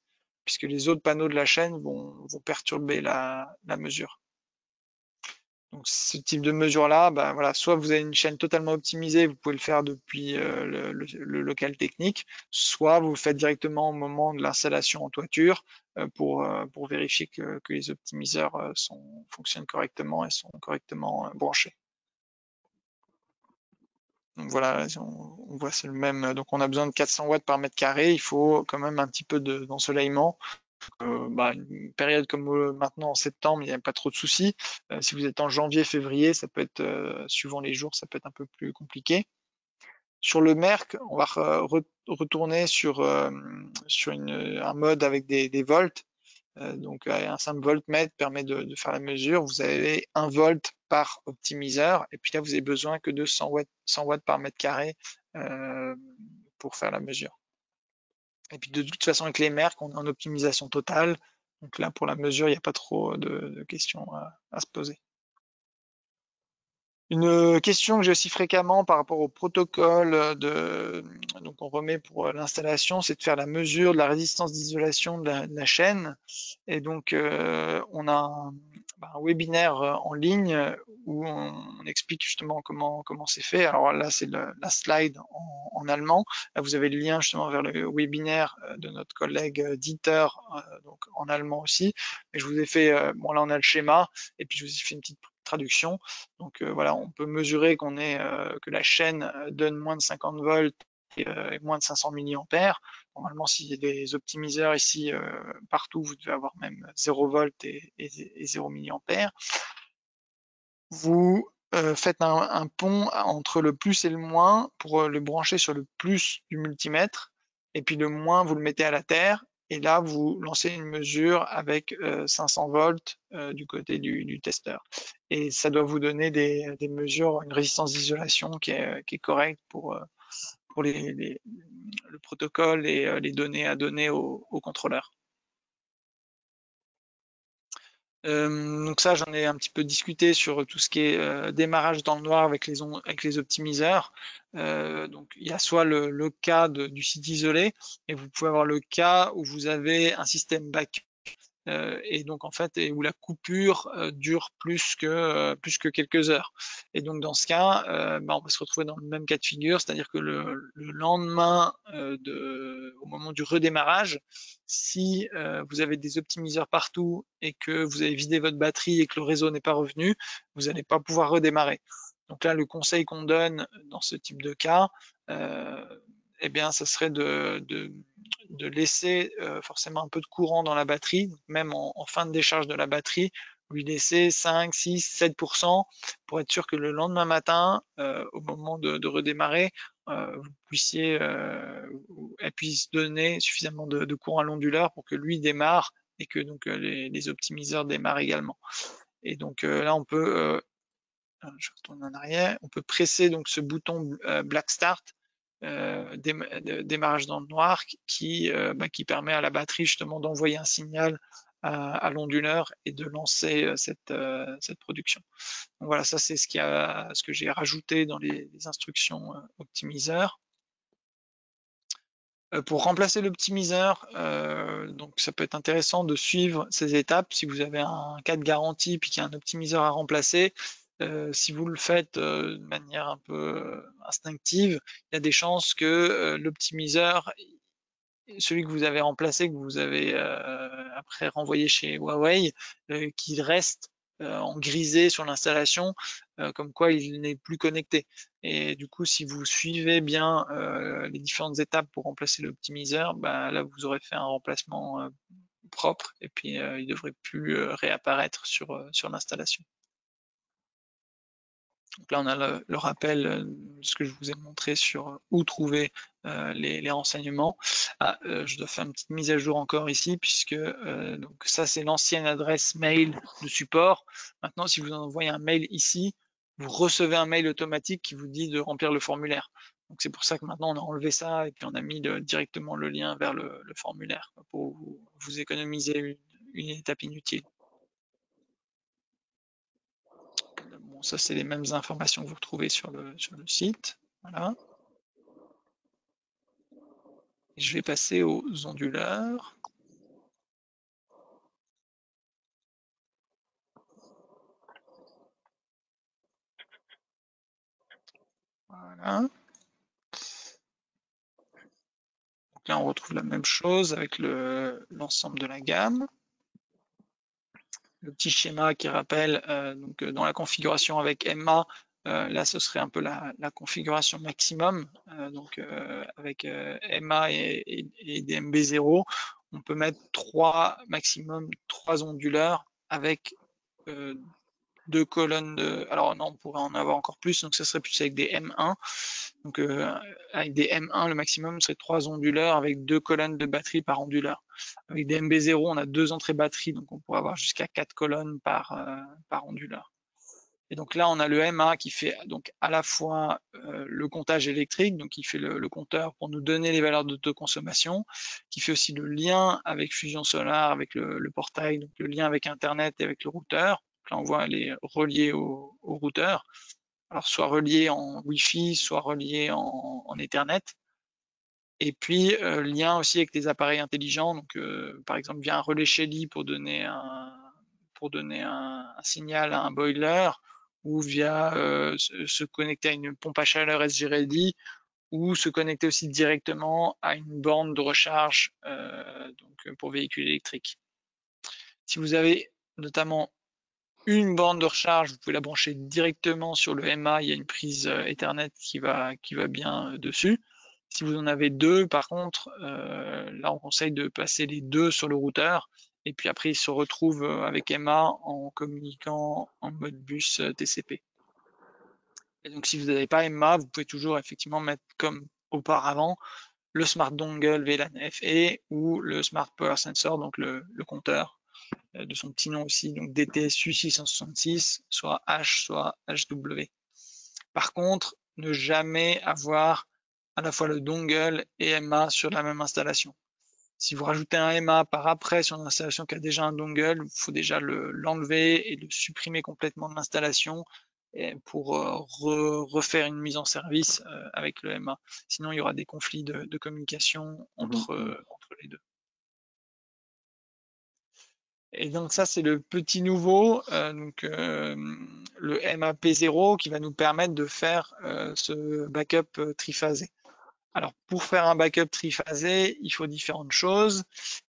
puisque les autres panneaux de la chaîne vont perturber la mesure. Donc, ce type de mesure-là, ben voilà, soit vous avez une chaîne totalement optimisée, vous pouvez le faire depuis le local technique, soit vous le faites directement au moment de l'installation en toiture pour vérifier que les optimiseurs fonctionnent correctement et sont correctement branchés. Donc voilà, on voit c'est le même. Donc on a besoin de 400 watts par mètre carré. Il faut quand même un petit peu d'ensoleillement. Une période comme maintenant en septembre, il n'y a pas trop de soucis. Si vous êtes en janvier, février, ça peut être, suivant les jours, ça peut être un peu plus compliqué. Sur le Merck, on va retourner sur un mode avec des volts. Donc un simple voltmètre permet de faire la mesure. Vous avez 1 volt par optimiseur, et puis là vous avez besoin que de 100 watts par mètre carré pour faire la mesure. Et puis de toute façon, avec les Merck, on est en optimisation totale. Donc là, pour la mesure, il n'y a pas trop de questions à se poser. Une question que j'ai aussi fréquemment par rapport au protocole donc on remet pour l'installation, c'est de faire la mesure de la résistance d'isolation de la chaîne. Et donc on a un webinaire en ligne où on explique justement comment c'est fait. Alors là, c'est la slide en allemand. Là, vous avez le lien justement vers le webinaire de notre collègue Dieter, donc en allemand aussi. Et je vous ai fait, bon là on a le schéma, et puis je vous ai fait une petite traduction. Donc voilà, on peut mesurer que la chaîne donne moins de 50 volts et moins de 500 milliampères. Normalement, s'il y a des optimiseurs ici partout, vous devez avoir même 0 volts et 0 milliampères. Vous faites un pont entre le plus et le moins pour le brancher sur le plus du multimètre, et puis le moins, vous le mettez à la terre, et là, vous lancez une mesure avec 500 volts du côté du testeur. Et ça doit vous donner des mesures, une résistance d'isolation qui est correcte pour le protocole et les données à donner au contrôleur. Donc ça, j'en ai un petit peu discuté sur tout ce qui est démarrage dans le noir avec les optimiseurs. Donc il y a soit le cas du site isolé, et vous pouvez avoir le cas où vous avez un système backup et donc en fait où la coupure dure plus que quelques heures. Et donc dans ce cas, on va se retrouver dans le même cas de figure, c'est-à-dire que le lendemain au moment du redémarrage, si vous avez des optimiseurs partout et que vous avez vidé votre batterie et que le réseau n'est pas revenu, vous n'allez pas pouvoir redémarrer. Donc là, le conseil qu'on donne dans ce type de cas, eh bien, ça serait de laisser forcément un peu de courant dans la batterie, même en fin de décharge de la batterie, lui laisser 5, 6, 7% pour être sûr que le lendemain matin, au moment de redémarrer, vous puissiez, elle puisse donner suffisamment de courant à l'onduleur pour que lui démarre et que donc les optimiseurs démarrent également. Et donc là, on peut, je retourne en arrière, on peut presser donc ce bouton Black Start, démarrage dans le noir, qui permet à la batterie justement d'envoyer un signal à l'onduleur et de lancer cette production. Donc voilà, ça c'est ce que j'ai rajouté dans les instructions optimiseur. Pour remplacer l'optimiseur, donc ça peut être intéressant de suivre ces étapes. Si vous avez un cas de garantie puis qu'il y a un optimiseur à remplacer, si vous le faites de manière un peu instinctive, il y a des chances que l'optimiseur, celui que vous avez remplacé, que vous avez après renvoyé chez Huawei, qu'il reste en grisé sur l'installation, comme quoi il n'est plus connecté. Et du coup, si vous suivez bien les différentes étapes pour remplacer l'optimiseur, là vous aurez fait un remplacement propre, et puis il devrait plus réapparaître sur l'installation. Donc là, on a le rappel de ce que je vous ai montré sur où trouver les renseignements. Je dois faire une petite mise à jour encore ici, puisque donc ça, c'est l'ancienne adresse mail de support. Maintenant, si vous envoyez un mail ici, vous recevez un mail automatique qui vous dit de remplir le formulaire. Donc c'est pour ça que maintenant, on a enlevé ça et puis on a mis directement le lien vers le formulaire pour vous économiser une étape inutile. Bon, ça, c'est les mêmes informations que vous retrouvez sur le site. Voilà. Et je vais passer aux onduleurs. Voilà. Donc là, on retrouve la même chose avec l'ensemble de la gamme. Le petit schéma qui rappelle, donc dans la configuration avec MA, là, ce serait un peu la configuration maximum. Donc avec MA et DMB0, on peut mettre maximum 3 onduleurs avec 2 colonnes de. Alors non, on pourrait en avoir encore plus, donc ça serait plus avec des M1. Donc avec des M1, le maximum serait 3 onduleurs avec 2 colonnes de batterie par onduleur. Avec des MB0, on a 2 entrées batterie, donc on pourrait avoir jusqu'à 4 colonnes par onduleur. Et donc là, on a le M1 qui fait donc à la fois le comptage électrique, donc il fait le compteur pour nous donner les valeurs d'autoconsommation, qui fait aussi le lien avec Fusion Solar, avec le portail, donc le lien avec Internet et avec le routeur. Donc là, on voit elle est reliée au routeur. alors soit relié en Wi-Fi, soit relié en Ethernet. Et puis lien aussi avec des appareils intelligents, donc par exemple via un relais Shelly pour donner un signal à un boiler, ou via se connecter à une pompe à chaleur SG-Ready, ou se connecter aussi directement à une borne de recharge donc pour véhicules électriques. Si vous avez notamment une borne de recharge, vous pouvez la brancher directement sur le MA, il y a une prise Ethernet qui va bien dessus. Si vous en avez deux, par contre, là on conseille de passer les deux sur le routeur, et puis après ils se retrouvent avec MA en communiquant en mode bus TCP. Et donc si vous n'avez pas MA, vous pouvez toujours effectivement mettre comme auparavant le Smart Dongle VLAN FE ou le Smart Power Sensor, donc le compteur de son petit nom aussi, donc DTSU 666, soit H, soit HW. Par contre, ne jamais avoir à la fois le dongle et MA sur la même installation. Si vous rajoutez un MA par après sur une installation qui a déjà un dongle, il faut déjà l'enlever et le supprimer complètement de l'installation pour refaire une mise en service avec le MA. Sinon, il y aura des conflits de communication entre les deux. Et donc ça, c'est le petit nouveau, le MAP0 qui va nous permettre de faire ce backup triphasé. Alors pour faire un backup triphasé, il faut différentes choses.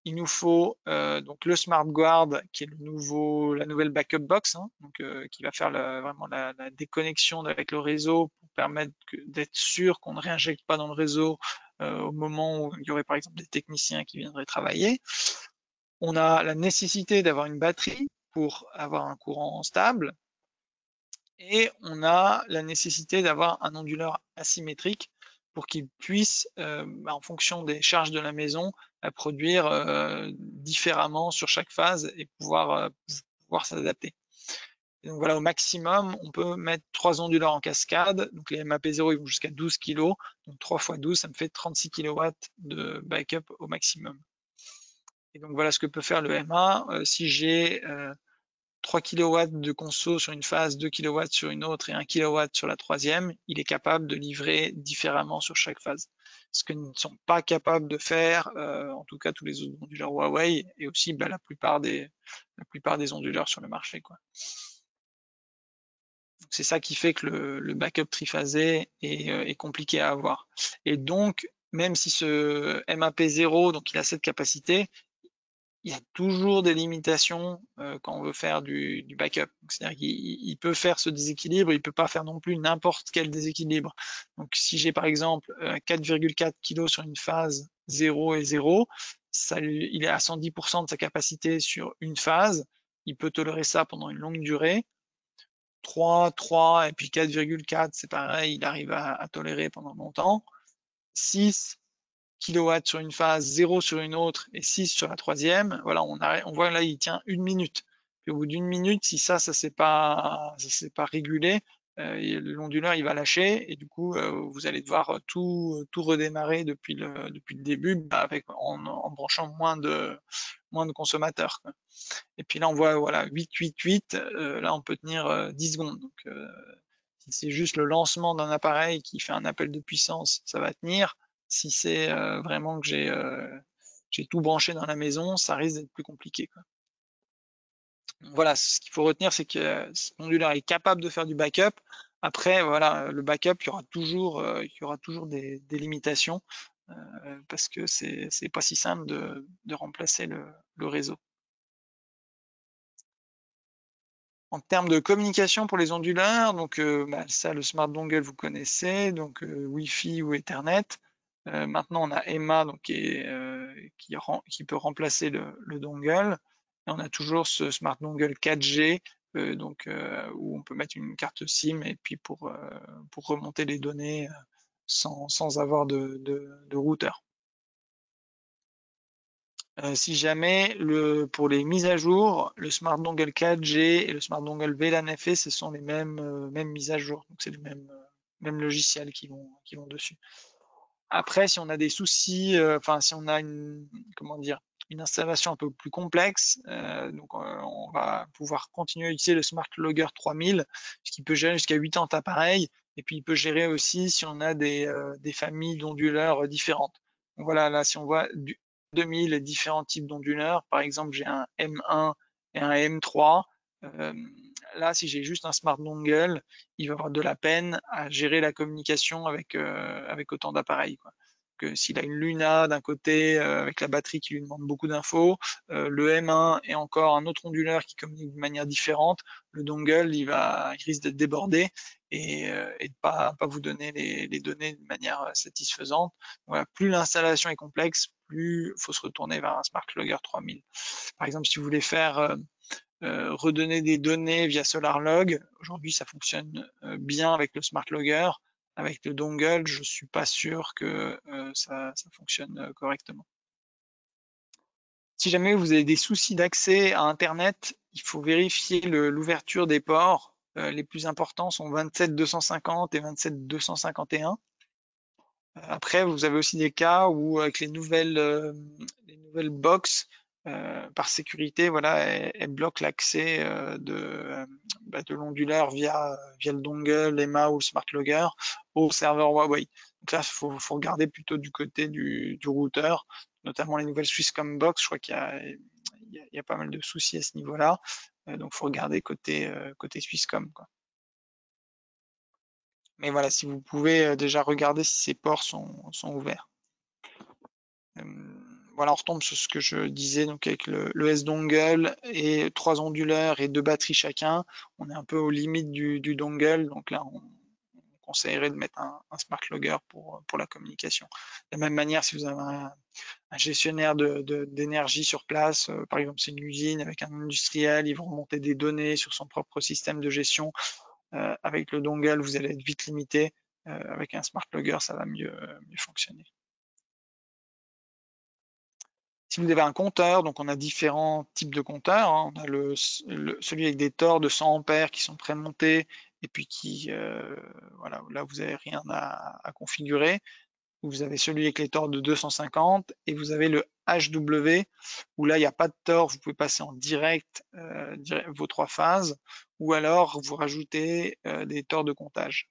Il nous faut donc le SmartGuard qui est la nouvelle backup box, hein, donc, qui va faire vraiment la déconnexion avec le réseau pour permettre d'être sûr qu'on ne réinjecte pas dans le réseau au moment où il y aurait par exemple des techniciens qui viendraient travailler. On a la nécessité d'avoir une batterie pour avoir un courant stable, et on a la nécessité d'avoir un onduleur asymétrique pour qu'il puisse, en fonction des charges de la maison, produire différemment sur chaque phase et pouvoir s'adapter. Donc voilà, au maximum, on peut mettre 3 onduleurs en cascade. Donc les MAP0 ils vont jusqu'à 12 kg, donc 3 x 12, ça me fait 36 kW de backup au maximum. Et donc voilà ce que peut faire le MA. Si j'ai 3 kW de conso sur une phase, 2 kW sur une autre et 1 kW sur la troisième, il est capable de livrer différemment sur chaque phase. Ce que ne sont pas capables de faire, en tout cas tous les autres onduleurs Huawei et aussi la plupart des onduleurs sur le marché, quoi. C'est ça qui fait que le backup triphasé est compliqué à avoir. Et donc, même si ce MAP0, donc il a cette capacité, il y a toujours des limitations quand on veut faire du backup. C'est-à-dire qu'il peut faire ce déséquilibre, il peut pas faire non plus n'importe quel déséquilibre. Donc si j'ai par exemple 4,4 kg sur une phase 0 et 0, il est à 110% de sa capacité sur une phase, il peut tolérer ça pendant une longue durée. 3 et puis 4,4, c'est pareil, il arrive à tolérer pendant longtemps. 6 kW sur une phase, 0 sur une autre et 6 sur la troisième, voilà, on voit là, il tient 1 minute. Puis au bout d'une minute, si ça s'est pas régulé, l'onduleur il va lâcher et du coup vous allez devoir tout redémarrer depuis le début en branchant moins de consommateurs, quoi. Et puis là on voit voilà 8, là on peut tenir 10 secondes. Donc si c'est juste le lancement d'un appareil qui fait un appel de puissance, ça va tenir. Si c'est vraiment que j'ai tout branché dans la maison, ça risque d'être plus compliqué, quoi. Donc voilà, ce qu'il faut retenir, c'est que ce onduleur est capable de faire du backup. Après, voilà, le backup, il y aura toujours des limitations parce que c'est pas si simple de remplacer le réseau. En termes de communication pour les onduleurs, donc ça, le Smart Dongle, vous connaissez, donc Wi-Fi ou Ethernet. Maintenant, on a EMA donc, qui peut remplacer le dongle. Et on a toujours ce Smart Dongle 4G, où on peut mettre une carte SIM et puis pour remonter les données sans avoir de routeur. Si jamais pour les mises à jour, le Smart Dongle 4G et le Smart Dongle VLAN FE, ce sont les mêmes mises à jour. Donc c'est les mêmes logiciels qui vont dessus. Après, si on a des soucis, si on a une installation un peu plus complexe, donc on va pouvoir continuer à utiliser le Smart Logger 3000, qui peut gérer jusqu'à 80 appareils, et puis il peut gérer aussi si on a des familles d'onduleurs différentes. Donc voilà, là si on voit 2000 différents types d'onduleurs, par exemple j'ai un M1 et un M3, là si j'ai juste un Smart Dongle, il va avoir de la peine à gérer la communication avec autant d'appareils, quoi. Que s'il a une Luna d'un côté avec la batterie qui lui demande beaucoup d'infos, le M1 et encore un autre onduleur qui communique de manière différente, le dongle il risque d'être débordé et de pas vous donner les données de manière satisfaisante. Voilà, plus l'installation est complexe, plus il faut se retourner vers un Smart Logger 3000. Par exemple, si vous voulez faire redonner des données via SolarLog, aujourd'hui ça fonctionne bien avec le Smart Logger. Avec le dongle, je suis pas sûr que ça fonctionne correctement. Si jamais vous avez des soucis d'accès à Internet, il faut vérifier l'ouverture des ports. Les plus importants sont 27.250 et 27.251. Après, vous avez aussi des cas où avec les nouvelles box, par sécurité, voilà, elles bloquent l'accès de l'onduleur via le dongle, l'EMA ou le Smart Logger au serveur Huawei. Donc là, faut regarder plutôt du côté du routeur, notamment les nouvelles Swisscom Box. Je crois qu'il y a pas mal de soucis à ce niveau-là. Donc faut regarder côté Swisscom, quoi. Mais voilà, si vous pouvez déjà regarder si ces ports sont ouverts. Voilà, on retombe sur ce que je disais, donc avec le S-dongle et 3 onduleurs et 2 batteries chacun, on est un peu aux limites du dongle, donc là on conseillerait de mettre un Smart Logger pour la communication. De la même manière, si vous avez un gestionnaire d'énergie sur place, par exemple c'est une usine avec un industriel, ils vont remonter des données sur son propre système de gestion, avec le dongle vous allez être vite limité, avec un Smart Logger ça va mieux fonctionner. Si vous avez un compteur, donc on a différents types de compteurs, hein. On a celui avec des tors de 100 ampères qui sont prémontés et puis voilà, là vous n'avez rien à configurer. Vous avez celui avec les tors de 250 et vous avez le HW où là il n'y a pas de tort, vous pouvez passer en direct vos 3 phases ou alors vous rajoutez des tors de comptage.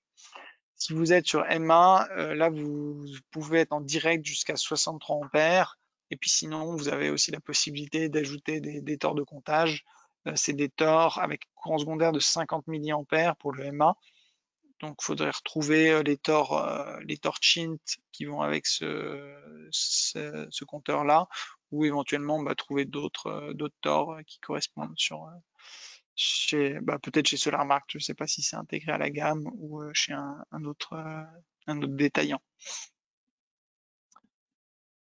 Si vous êtes sur MA, là vous pouvez être en direct jusqu'à 63 ampères. Et puis sinon, vous avez aussi la possibilité d'ajouter des tors de comptage. C'est des tors avec courant secondaire de 50 mA pour le MA. Donc il faudrait retrouver les tors Chint qui vont avec ce compteur-là, ou éventuellement trouver d'autres tors qui correspondent peut-être chez SolarMark, je ne sais pas si c'est intégré à la gamme ou chez un autre détaillant.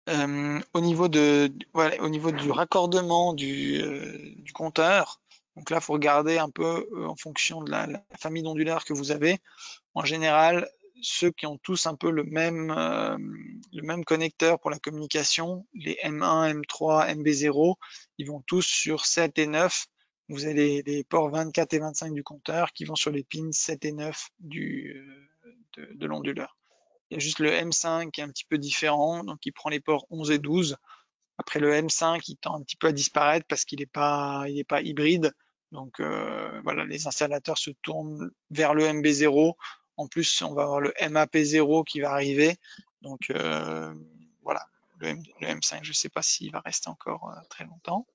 Au niveau du raccordement du compteur, donc là, il faut regarder un peu en fonction de la famille d'onduleurs que vous avez. En général, ceux qui ont tous un peu le même connecteur pour la communication, les M1, M3, MB0, ils vont tous sur 7 et 9. Vous avez les ports 24 et 25 du compteur qui vont sur les pins 7 et 9 de l'onduleur. Il y a juste le M5 qui est un petit peu différent, donc il prend les ports 11 et 12. Après le M5, il tend un petit peu à disparaître parce qu'il n'est pas hybride. Donc voilà, les installateurs se tournent vers le MB0. En plus, on va avoir le MAP0 qui va arriver. Donc voilà, le M5, je ne sais pas s'il va rester encore très longtemps.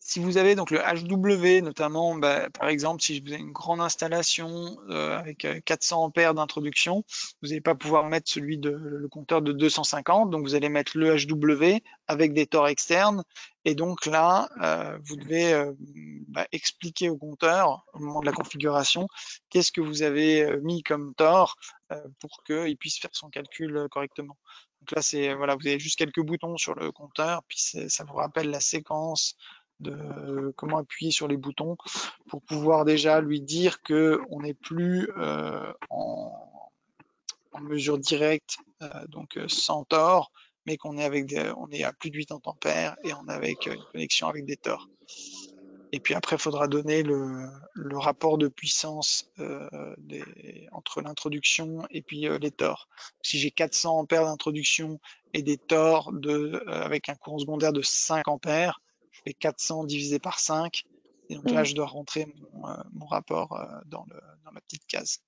Si vous avez donc le HW, notamment, par exemple, si vous avez une grande installation avec 400 ampères d'introduction, vous n'allez pas pouvoir mettre le compteur de 250, donc vous allez mettre le HW avec des tors externes, et donc là, vous devez expliquer au compteur, au moment de la configuration, qu'est-ce que vous avez mis comme tort pour qu'il puisse faire son calcul correctement. Donc là, voilà, vous avez juste quelques boutons sur le compteur, puis ça vous rappelle la séquence de comment appuyer sur les boutons pour pouvoir déjà lui dire que on n'est plus en mesure directe, donc sans tort, mais qu'on est on est à plus de 80 ampères et on est avec une connexion avec des tors. Et puis après, il faudra donner le rapport de puissance entre l'introduction et puis les tors. Si j'ai 400 ampères d'introduction et des tors avec un courant secondaire de 5 ampères. Je fais 400 divisé par 5. Et donc là, je dois rentrer mon rapport dans la petite case.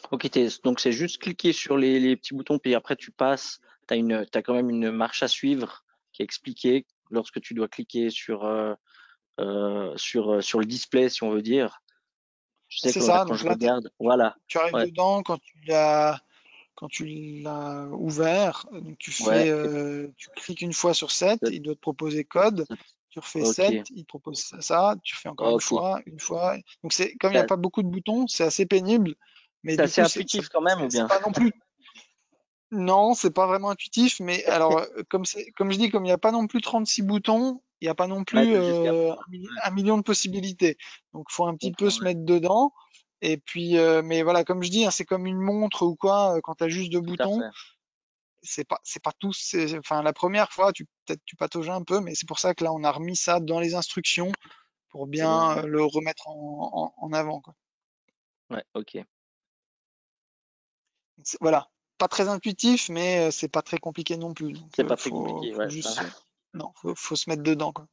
Ok, donc c'est juste cliquer sur les petits boutons, puis après tu passes, t'as quand même une marche à suivre qui est expliquée lorsque tu dois cliquer sur le display, si on veut dire. Je sais C'est que là, ça. quand Donc je là, regarde, voilà. tu arrives Ouais, dedans quand tu l'as ouvert. Donc ouais. tu cliques une fois sur 7, il doit te proposer code. Tu refais Ok, 7, il te propose ça, tu fais encore ok. une fois. Donc c'est comme il n'y a C'est pas beaucoup de boutons, c'est assez pénible. Mais du assez coup, c'est intuitif quand même, ou c'est bien? pas non plus. Non, c'est pas vraiment intuitif, mais alors comme je dis, comme il n'y a pas non plus 36 boutons, il n'y a pas non Ouais, plus t'as juste qu'à prendre. Ouais, un million de possibilités. Donc faut un je petit peu comprends, se ouais. mettre dedans. Et puis, mais voilà, comme je dis, hein, c'est comme une montre ou quoi, quand tu as juste deux Tout à boutons, fait. c'est pas tout. Enfin, la première fois, peut-être tu patauges un peu, mais c'est pour ça que là, on a remis ça dans les instructions pour C'est bien, bien ouais. le remettre en avant, quoi. Ouais, ok. Voilà, pas très intuitif, mais c'est pas très compliqué non plus. Donc, C'est pas très faut, compliqué, faut ouais, ça juste, va. non, faut se mettre dedans, quoi.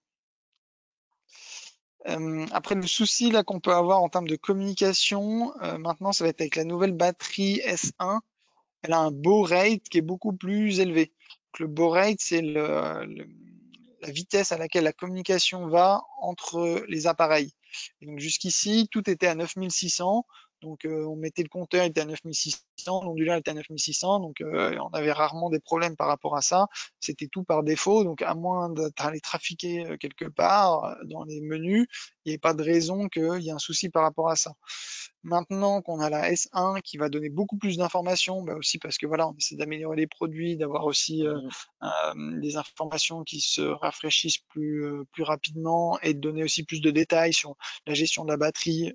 Après, le souci là qu'on peut avoir en termes de communication, maintenant, ça va être avec la nouvelle batterie S1. Elle a un bow rate qui est beaucoup plus élevé. Donc, le bow rate, c'est la vitesse à laquelle la communication va entre les appareils. Et donc jusqu'ici, tout était à 9600. Donc on mettait le compteur, il était à 9600, l'onduleur était à 9600. Donc on avait rarement des problèmes par rapport à ça. C'était tout par défaut. Donc à moins d'aller trafiquer quelque part dans les menus, il n'y avait pas de raison qu'il y ait un souci par rapport à ça. Maintenant qu'on a la S1 qui va donner beaucoup plus d'informations, bah aussi parce que voilà, on essaie d'améliorer les produits, d'avoir aussi Mhm. des informations qui se rafraîchissent plus rapidement et de donner aussi plus de détails sur la gestion de la batterie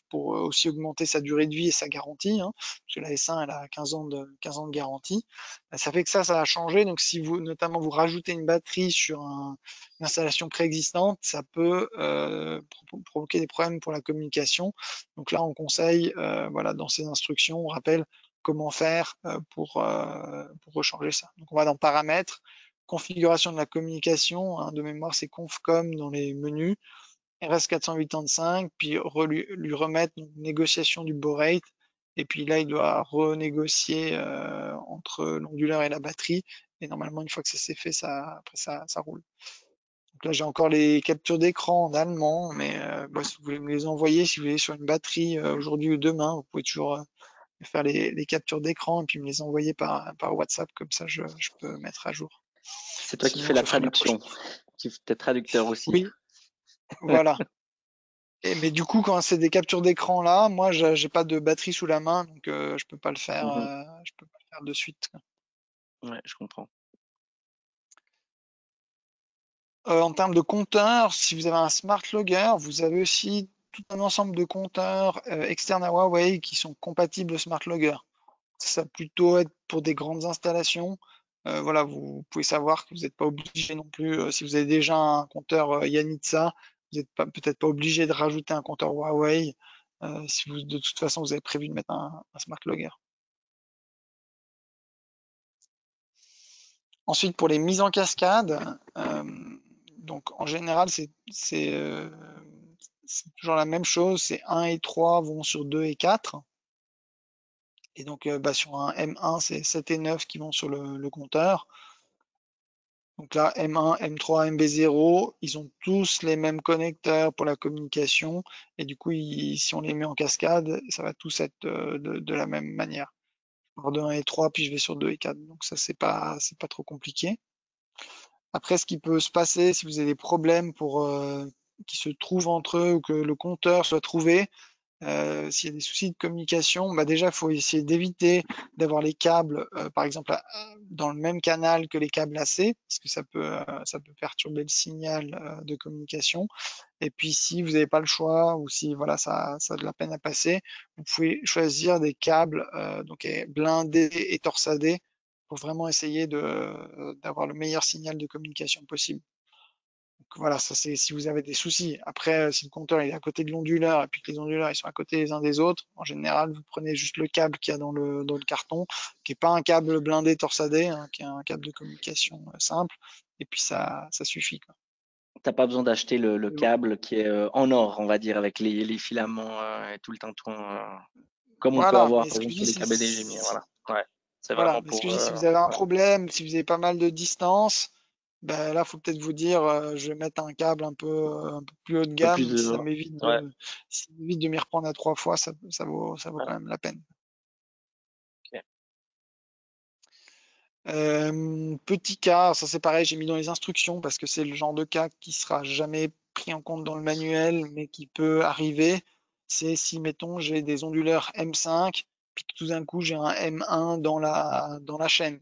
pour aussi augmenter sa durée de vie et sa garantie, hein, parce que la S1 elle a 15 ans de garantie. Ça fait que ça a changé. Donc si vous notamment vous rajoutez une batterie sur une installation préexistante, ça peut provoquer des problèmes pour la communication. Donc là, on conseille, voilà, dans ces instructions, on rappelle comment faire pour rechanger ça. Donc on va dans paramètres, configuration de la communication, hein, de mémoire c'est confcom dans les menus, RS485, puis lui remettre une négociation du baud rate, et puis là il doit renégocier entre l'onduleur et la batterie, et normalement une fois que ça s'est fait, après ça roule. Donc là j'ai encore les captures d'écran en allemand, mais si vous voulez me les envoyer, si vous voulez sur une batterie aujourd'hui ou demain, vous pouvez toujours faire les captures d'écran et puis me les envoyer par WhatsApp, comme ça je peux mettre à jour. C'est toi qui fais Sinon, la je ferai la traduction. prochaine fois. T'es traducteur aussi. Oui, voilà. Mais du coup, quand c'est des captures d'écran là, moi, j'ai pas de batterie sous la main, donc je peux pas le faire. Mhm. Je peux pas le faire de suite, quoi. Ouais, je comprends. En termes de compteurs, si vous avez un smart logger, vous avez aussi tout un ensemble de compteurs externes à Huawei qui sont compatibles au smart logger. Ça va plutôt être pour des grandes installations. Voilà, vous pouvez savoir que vous n'êtes pas obligé non plus, si vous avez déjà un compteur Yanitza, vous n'êtes peut-être pas obligé de rajouter un compteur Huawei si vous, de toute façon vous avez prévu de mettre un smart logger. Ensuite, pour les mises en cascade, donc en général, c'est toujours la même chose. C'est 1 et 3 vont sur 2 et 4. Et donc, sur un M1, c'est 7 et 9 qui vont sur le compteur. Donc là, M1, M3, MB0, ils ont tous les mêmes connecteurs pour la communication. Et du coup, si on les met en cascade, ça va tous être de la même manière. Je pars de 1 et 3, puis je vais sur 2 et 4. Donc ça, c'est pas trop compliqué. Après, ce qui peut se passer, si vous avez des problèmes qui se trouvent entre eux ou que le compteur soit trouvé, s'il y a des soucis de communication, déjà, il faut essayer d'éviter d'avoir les câbles, par exemple, dans le même canal que les câbles AC, parce que ça peut perturber le signal de communication. Et puis, si vous n'avez pas le choix ou si voilà, ça a de la peine à passer, vous pouvez choisir des câbles donc blindés et torsadés pour vraiment essayer d'avoir le meilleur signal de communication possible. voilà, ça c'est si vous avez des soucis. Après, si le compteur il est à côté de l'onduleur et puis que les onduleurs ils sont à côté les uns des autres, en général, vous prenez juste le câble qu'il y a dans le carton, qui est pas un câble blindé torsadé, hein, qui est un câble de communication simple, et puis ça suffit, quoi. T'as pas besoin d'acheter le Et bon, câble qui est en or, on va dire, avec les filaments et tout le tintouin, comme on peut voilà, avoir mais par ce que je exemple sur dis, les câbles HDMI. Voilà. Ouais. C'est voilà, vraiment mais ce que pour. je dis, si vous avez un Ouais. problème, si vous avez pas mal de distance, ben là, faut peut-être vous dire, je vais mettre un câble un peu plus haut de Un peu plus gamme, de. ça m'évite Ouais. de m'y reprendre à 3 fois, ça vaut Ouais. quand même la peine. Ok. Petit cas, ça c'est pareil, j'ai mis dans les instructions parce que c'est le genre de cas qui sera jamais pris en compte dans le manuel, mais qui peut arriver. C'est si, mettons, j'ai des onduleurs M5, puis que tout d'un coup j'ai un M1 dans la chaîne.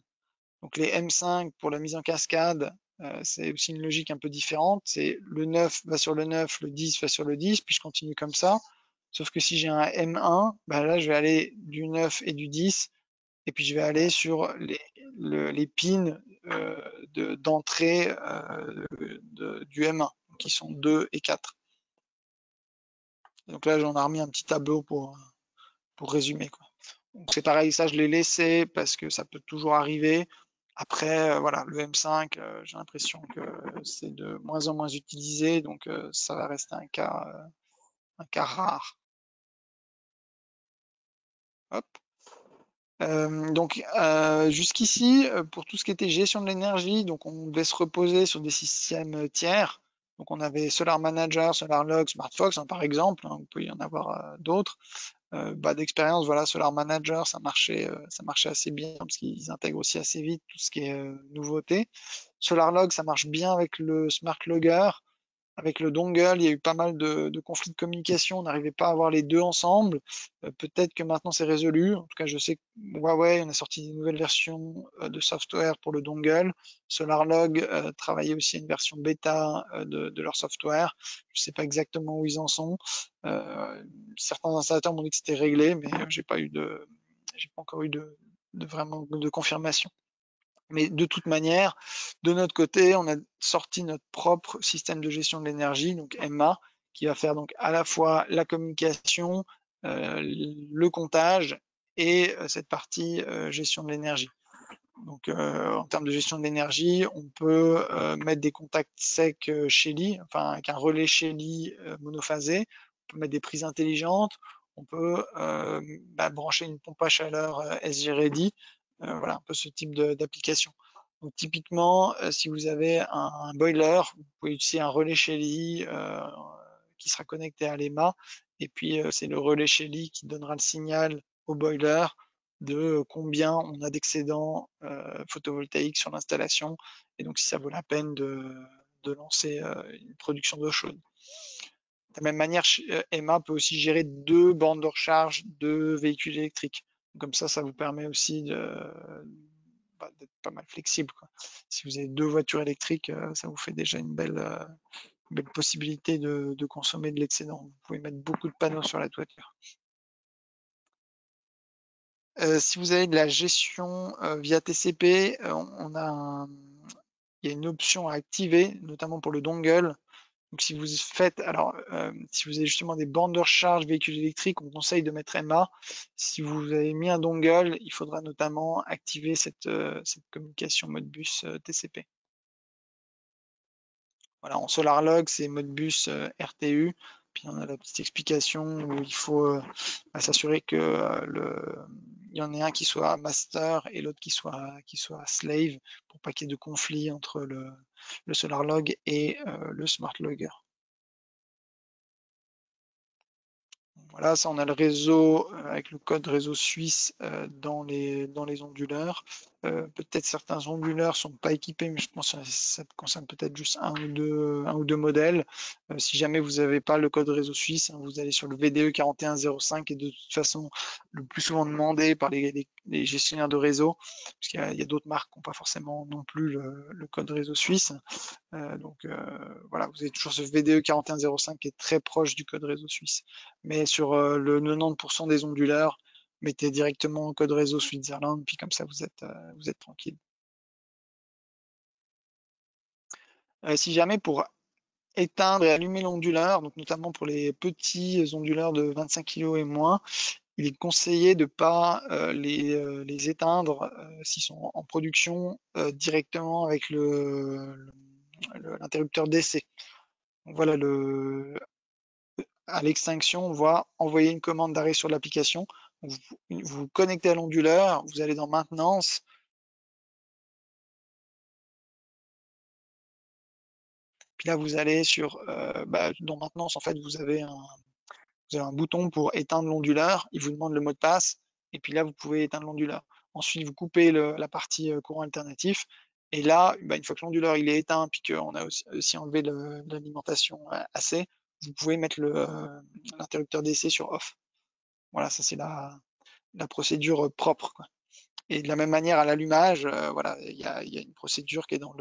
Donc les M5 pour la mise en cascade, c'est aussi une logique un peu différente. C'est le 9 va sur le 9, le 10 va sur le 10, puis je continue comme ça. Sauf que si j'ai un M1, bah là je vais aller du 9 et du 10, et puis je vais aller sur les pins d'entrée du M1, qui sont 2 et 4. Donc là j'en ai remis un petit tableau pour résumer, quoi. Donc c'est pareil, ça je l'ai laissé parce que ça peut toujours arriver. Après, voilà, le M5, j'ai l'impression que c'est de moins en moins utilisé, donc ça va rester un cas rare. Hop. Donc jusqu'ici, pour tout ce qui était gestion de l'énergie, donc on devait se reposer sur des systèmes tiers. Donc on avait Solar Manager, SolarLog, SmartFox, hein, par exemple, hein, vous pouvez y en avoir d'autres. D'expérience, voilà, Solar Manager, ça marchait assez bien parce qu'ils intègrent aussi assez vite tout ce qui est nouveauté. SolarLog, ça marche bien avec le Smart Logger. Avec le dongle, il y a eu pas mal de conflits de communication. On n'arrivait pas à avoir les deux ensemble. Peut-être que maintenant c'est résolu. En tout cas, je sais que Huawei, on a sorti des nouvelles versions de software pour le dongle. SolarLog travaillait aussi à une version bêta de leur software. Je ne sais pas exactement où ils en sont. Certains installateurs m'ont dit que c'était réglé, mais j'ai pas encore eu vraiment de confirmation. Mais de toute manière, de notre côté, on a sorti notre propre système de gestion de l'énergie, donc EMMA, qui va faire donc à la fois la communication, le comptage et cette partie gestion de l'énergie. Donc en termes de gestion de l'énergie, on peut mettre des contacts secs Shelly, enfin avec un relais Shelly monophasé, on peut mettre des prises intelligentes, on peut brancher une pompe à chaleur SG Ready, voilà un peu ce type d'application. Donc typiquement, si vous avez un boiler, vous pouvez utiliser un relais Shelly qui sera connecté à l'EMA, et puis c'est le relais Shelly qui donnera le signal au boiler de combien on a d'excédent photovoltaïque sur l'installation, et donc si ça vaut la peine de lancer une production d'eau chaude. De la même manière, EMA peut aussi gérer 2 bornes de recharge de véhicules électriques. Comme ça vous permet aussi d'être pas mal flexible, quoi. Si vous avez 2 voitures électriques, ça vous fait déjà une belle possibilité de consommer de l'excédent. Vous pouvez mettre beaucoup de panneaux sur la toiture. Si vous avez de la gestion via TCP, il y a une option à activer, notamment pour le dongle. Donc si vous faites, alors si vous avez justement des bornes de recharge véhicules électriques, on conseille de mettre EMA. Si vous avez mis un dongle, il faudra notamment activer cette communication Modbus TCP. Voilà, en SolarLog, c'est Modbus RTU. Puis on a la petite explication où il faut s'assurer que il y en ait un qui soit master et l'autre qui soit slave pour pas qu'il y ait de conflit entre le SolarLog et le Smart Logger. Voilà, ça on a le réseau avec le code réseau suisse dans les onduleurs. Peut-être certains onduleurs sont pas équipés, mais je pense que ça concerne peut-être juste un ou deux modèles. Si jamais vous n'avez pas le code réseau suisse, hein, vous allez sur le VDE 4105 et de toute façon le plus souvent demandé par les gestionnaires de réseau, parce qu'il y a d'autres marques qui n'ont pas forcément non plus le code réseau suisse. Voilà, vous avez toujours ce VDE 4105 qui est très proche du code réseau suisse. Mais sur le 90% des onduleurs, mettez directement code réseau Switzerland, puis comme ça vous êtes tranquille. Si jamais pour éteindre et allumer l'onduleur, donc notamment pour les petits onduleurs de 25 kg et moins, il est conseillé de ne pas les éteindre s'ils sont en production directement avec l'interrupteur DC. Donc voilà, à l'extinction, on va envoyer une commande d'arrêt sur l'application. Vous vous connectez à l'onduleur, vous allez dans maintenance. Puis là, vous allez dans maintenance, en fait, vous avez un bouton pour éteindre l'onduleur. Il vous demande le mot de passe. Et puis là, vous pouvez éteindre l'onduleur. Ensuite, vous coupez la partie courant alternatif. Et là, une fois que l'onduleur il est éteint, puis qu'on a aussi enlevé l'alimentation AC, vous pouvez mettre l'interrupteur DC sur off. Voilà, ça c'est la procédure propre, quoi. Et de la même manière, à l'allumage, voilà, il y a une procédure qui est dans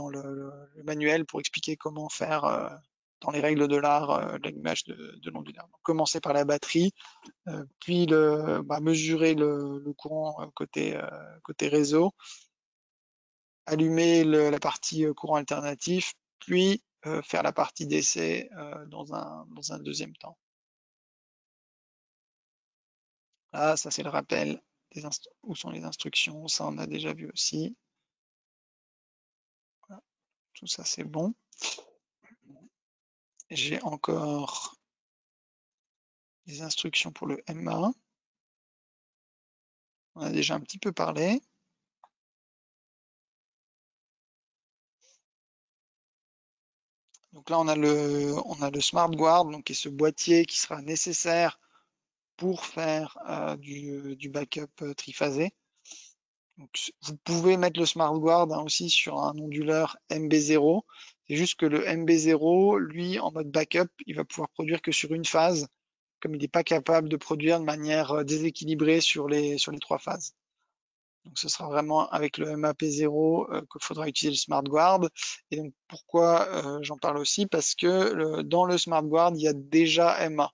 le manuel pour expliquer comment faire dans les règles de l'art l'allumage de l'onduleur. Donc, commencer par la batterie, puis mesurer le courant côté réseau, allumer la partie courant alternatif, puis faire la partie d'essai dans un deuxième temps. Là, ça c'est le rappel où sont les instructions, ça on a déjà vu aussi. Voilà. Tout ça c'est bon. J'ai encore les instructions pour le MA. On a déjà un petit peu parlé. Donc là, on a le Smart Guard, donc qui est ce boîtier qui sera nécessaire pour faire du backup triphasé. Donc, vous pouvez mettre le Smart Guard aussi sur un onduleur MB0. C'est juste que le MB0, lui, en mode backup, il va pouvoir produire que sur une phase, comme il n'est pas capable de produire de manière déséquilibrée sur les 3 phases. Donc ce sera vraiment avec le MAP0 qu'il faudra utiliser le Smart Guard. Et donc pourquoi j'en parle aussi? Parce que dans le Smart Guard, il y a déjà MA.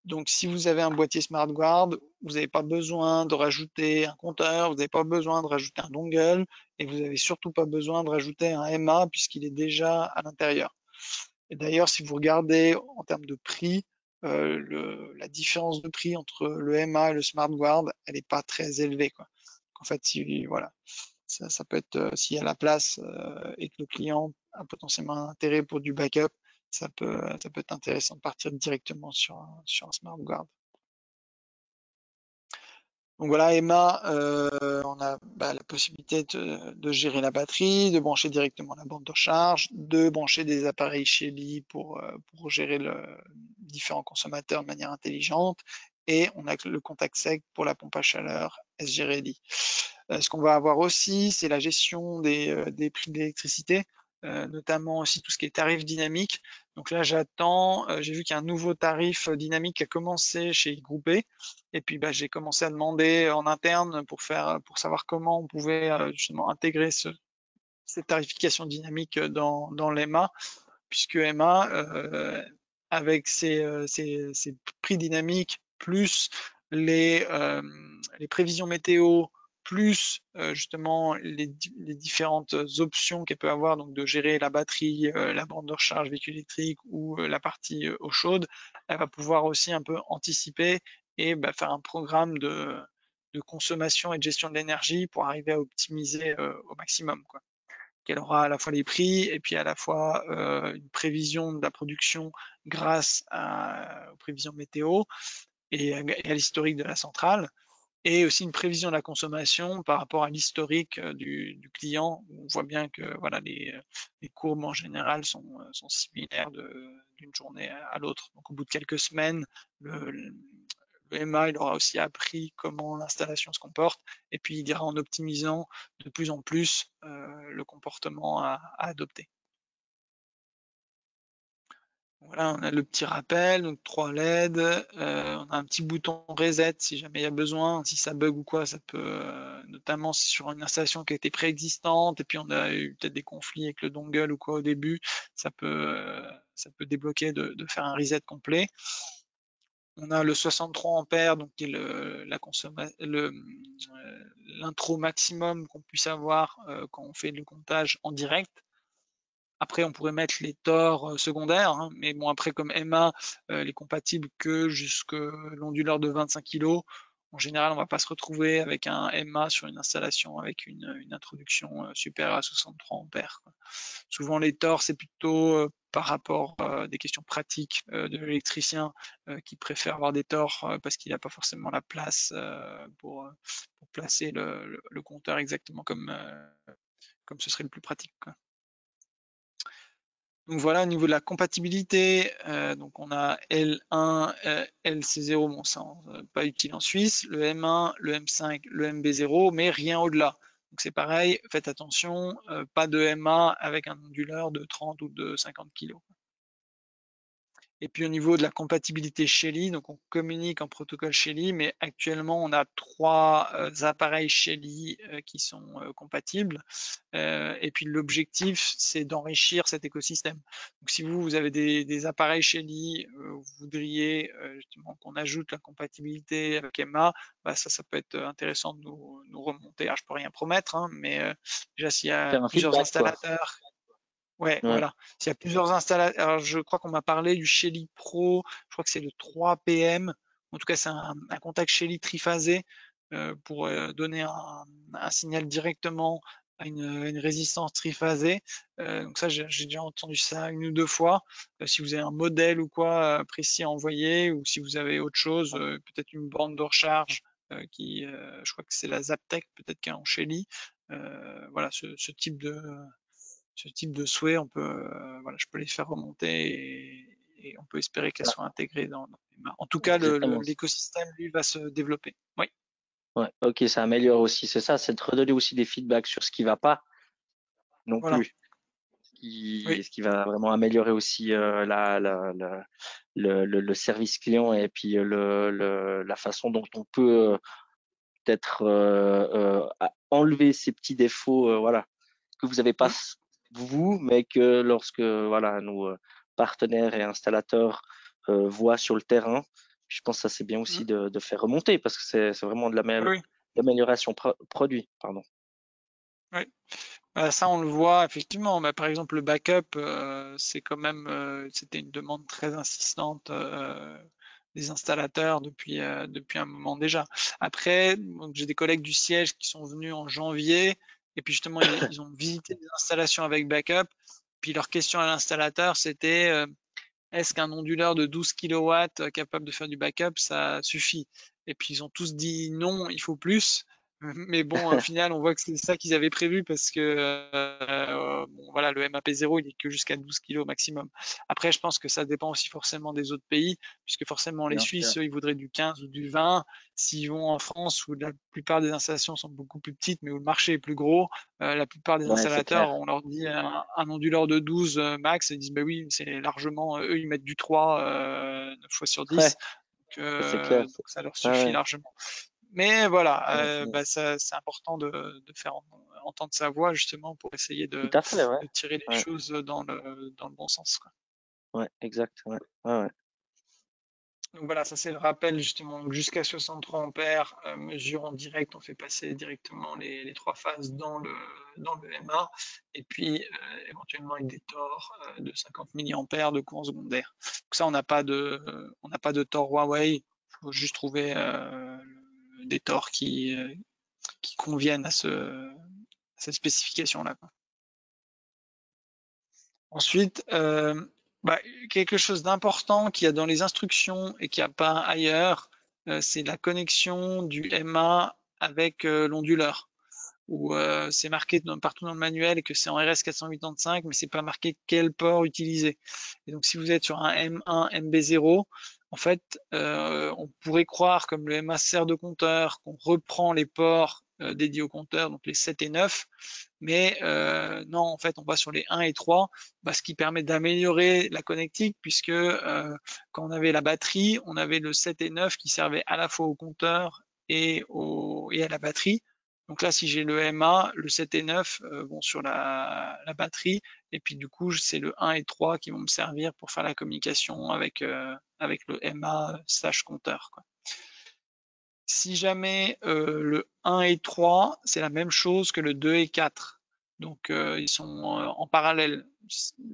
Donc si vous avez un boîtier Smart Guard, vous n'avez pas besoin de rajouter un compteur, vous n'avez pas besoin de rajouter un dongle, et vous n'avez surtout pas besoin de rajouter un MA puisqu'il est déjà à l'intérieur. Et d'ailleurs, si vous regardez en termes de prix, la différence de prix entre le MA et le Smart Guard, elle n'est pas très élevée, quoi. En fait, voilà, ça peut être, s'il y a la place et que le client a potentiellement un intérêt pour du backup, ça peut être intéressant de partir directement sur un Smart Guard. Donc voilà, Emma, on a la possibilité de gérer la batterie, de brancher directement la bande de recharge, de brancher des appareils Shelly pour gérer différents consommateurs de manière intelligente, et on a le contact sec pour la pompe à chaleur SG Ready. Ce qu'on va avoir aussi, c'est la gestion des prix de l'électricité, notamment aussi tout ce qui est tarif dynamique. Donc là, j'attends, j'ai vu qu'il y a un nouveau tarif dynamique qui a commencé chez Groupé, et puis j'ai commencé à demander en interne pour savoir comment on pouvait justement intégrer cette tarification dynamique dans l'EMA, puisque EMA, avec ses prix dynamiques plus les prévisions météo, plus justement les différentes options qu'elle peut avoir, donc de gérer la batterie, la borne de recharge véhicule électrique ou la partie eau chaude, elle va pouvoir aussi un peu anticiper et faire un programme de consommation et de gestion de l'énergie pour arriver à optimiser au maximum, quoi. Qu'elle aura à la fois les prix et puis à la fois une prévision de la production grâce aux prévisions météo et à l'historique de la centrale, et aussi une prévision de la consommation par rapport à l'historique du client. On voit bien que voilà, les courbes en général sont similaires d'une journée à l'autre. Donc au bout de quelques semaines, le MA il aura aussi appris comment l'installation se comporte, et puis il ira en optimisant de plus en plus le comportement à adopter. Voilà, on a le petit rappel, donc 3 LED, on a un petit bouton reset si jamais il y a besoin, si ça bug ou quoi, ça peut, notamment sur une installation qui a été préexistante, et puis on a eu peut-être des conflits avec le dongle ou quoi au début, ça peut débloquer de faire un reset complet. On a le 63 ampères, donc qui est l'intro maximum qu'on puisse avoir quand on fait le comptage en direct. Après, on pourrait mettre les tors secondaires, hein, mais bon, après, comme MA, elle est compatible que jusque l'onduleur de 25 kg. En général, on va pas se retrouver avec un MA sur une installation avec une introduction supérieure à 63 ampères, quoi. Souvent, les torts, c'est plutôt par rapport à des questions pratiques de l'électricien qui préfère avoir des torts parce qu'il n'a pas forcément la place pour placer le compteur exactement comme ce serait le plus pratique, quoi. Donc voilà, au niveau de la compatibilité, donc on a L1, LC0, bon ça pas utile en Suisse, le M1, le M5, le MB0, mais rien au-delà. Donc c'est pareil, faites attention, pas de MA avec un onduleur de 30 ou de 50 kg. Et puis au niveau de la compatibilité Shelly, donc on communique en protocole Shelly, mais actuellement on a 3 appareils Shelly qui sont compatibles. Et puis l'objectif, c'est d'enrichir cet écosystème. Donc si vous avez des appareils Shelly, vous voudriez justement qu'on ajoute la compatibilité avec Emma, bah ça peut être intéressant de nous remonter. Alors je peux rien promettre, hein, mais déjà s'il y a Faire un plusieurs feedback, quoi. installateurs. Ouais, Ouais. voilà. S'il y a plusieurs installateurs, alors je crois qu'on m'a parlé du Shelly Pro, je crois que c'est le 3 PM. En tout cas, c'est un contact Shelly triphasé pour donner un signal directement à une résistance triphasée. Donc ça, j'ai déjà entendu ça une ou deux fois. Si vous avez un modèle ou quoi précis à envoyer, ou si vous avez autre chose, peut-être une borne de recharge je crois que c'est la Zaptec, peut-être qui est en Shelly. Voilà, ce type de souhait, voilà, je peux les faire remonter et on peut espérer qu'elles soient intégrées dans les mains. En tout cas, Exactement. l'écosystème, lui, va se développer. Oui. Ouais, ok, ça améliore aussi, c'est ça, c'est de redonner aussi des feedbacks sur ce qui va pas non Voilà. plus, Oui. ce qui va vraiment améliorer aussi le service client et puis la façon dont on peut peut-être enlever ces petits défauts, voilà, que vous avez pas Mm. vous, mais que lorsque voilà nos partenaires et installateurs voient sur le terrain, je pense que ça c'est bien Mm. aussi de faire remonter parce que c'est vraiment de Oui. l'amélioration produit, pardon. Oui. Ça, on le voit effectivement. Bah, par exemple, le backup, c'est quand même, c'était une demande très insistante des installateurs depuis un moment déjà. Après, donc, j'ai des collègues du siège qui sont venus en janvier et puis justement, ils ont visité des installations avec backup. Puis leur question à l'installateur, c'était est-ce qu'un onduleur de 12 kW capable de faire du backup, ça suffit? Et puis ils ont tous dit non, il faut plus. Mais bon, au final, on voit que c'est ça qu'ils avaient prévu parce que bon, voilà, le MAP0, il est que jusqu'à 12 kg maximum. Après, je pense que ça dépend aussi forcément des autres pays, puisque forcément les Bien sûr. Suisses, eux, ils voudraient du 15 ou du 20. S'ils vont en France, où la plupart des installations sont beaucoup plus petites, mais où le marché est plus gros, la plupart des Ouais, c'est installateurs, clair. on leur dit un onduleur de 12 max, ils disent bah oui, c'est largement, eux ils mettent du 3 9 fois sur Ouais, 10, c'est clair. donc ça leur Ouais, suffit ouais. largement. Mais voilà, Ouais. bah, c'est important de faire entendre sa voix justement pour essayer Tout à fait, ouais. de tirer les Ouais, choses dans le bon sens, quoi. ouais, exact. Ouais, ouais, ouais. Donc voilà, ça c'est le rappel justement. Donc, jusqu'à 63 ampères, mesure en direct, on fait passer directement les trois phases dans le MA, et puis éventuellement avec des tors de 50 milliampères de courant secondaire. Donc ça, on n'a pas de tors Huawei. Il faut juste trouver des tors qui conviennent à cette spécification-là, quoi. Ensuite, bah, quelque chose d'important qu'il y a dans les instructions et qu'il n'y a pas ailleurs, c'est la connexion du MA avec l'onduleur. Où c'est marqué partout dans le manuel que c'est en RS485, mais c'est pas marqué quel port utiliser. Et donc si vous êtes sur un M1 MB0, en fait, on pourrait croire, comme le MA sert de compteur, qu'on reprend les ports dédiés au compteur, donc les 7 et 9, mais non, en fait, on va sur les 1 et 3, bah, ce qui permet d'améliorer la connectique, puisque quand on avait la batterie, on avait le 7 et 9 qui servaient à la fois au compteur et à la batterie. Donc là, si j'ai le MA, le 7 et 9 vont sur la batterie, et puis du coup, c'est le 1 et 3 qui vont me servir pour faire la communication avec le MA slash compteur, quoi. Si jamais le 1 et 3, c'est la même chose que le 2 et 4. Donc ils sont en parallèle.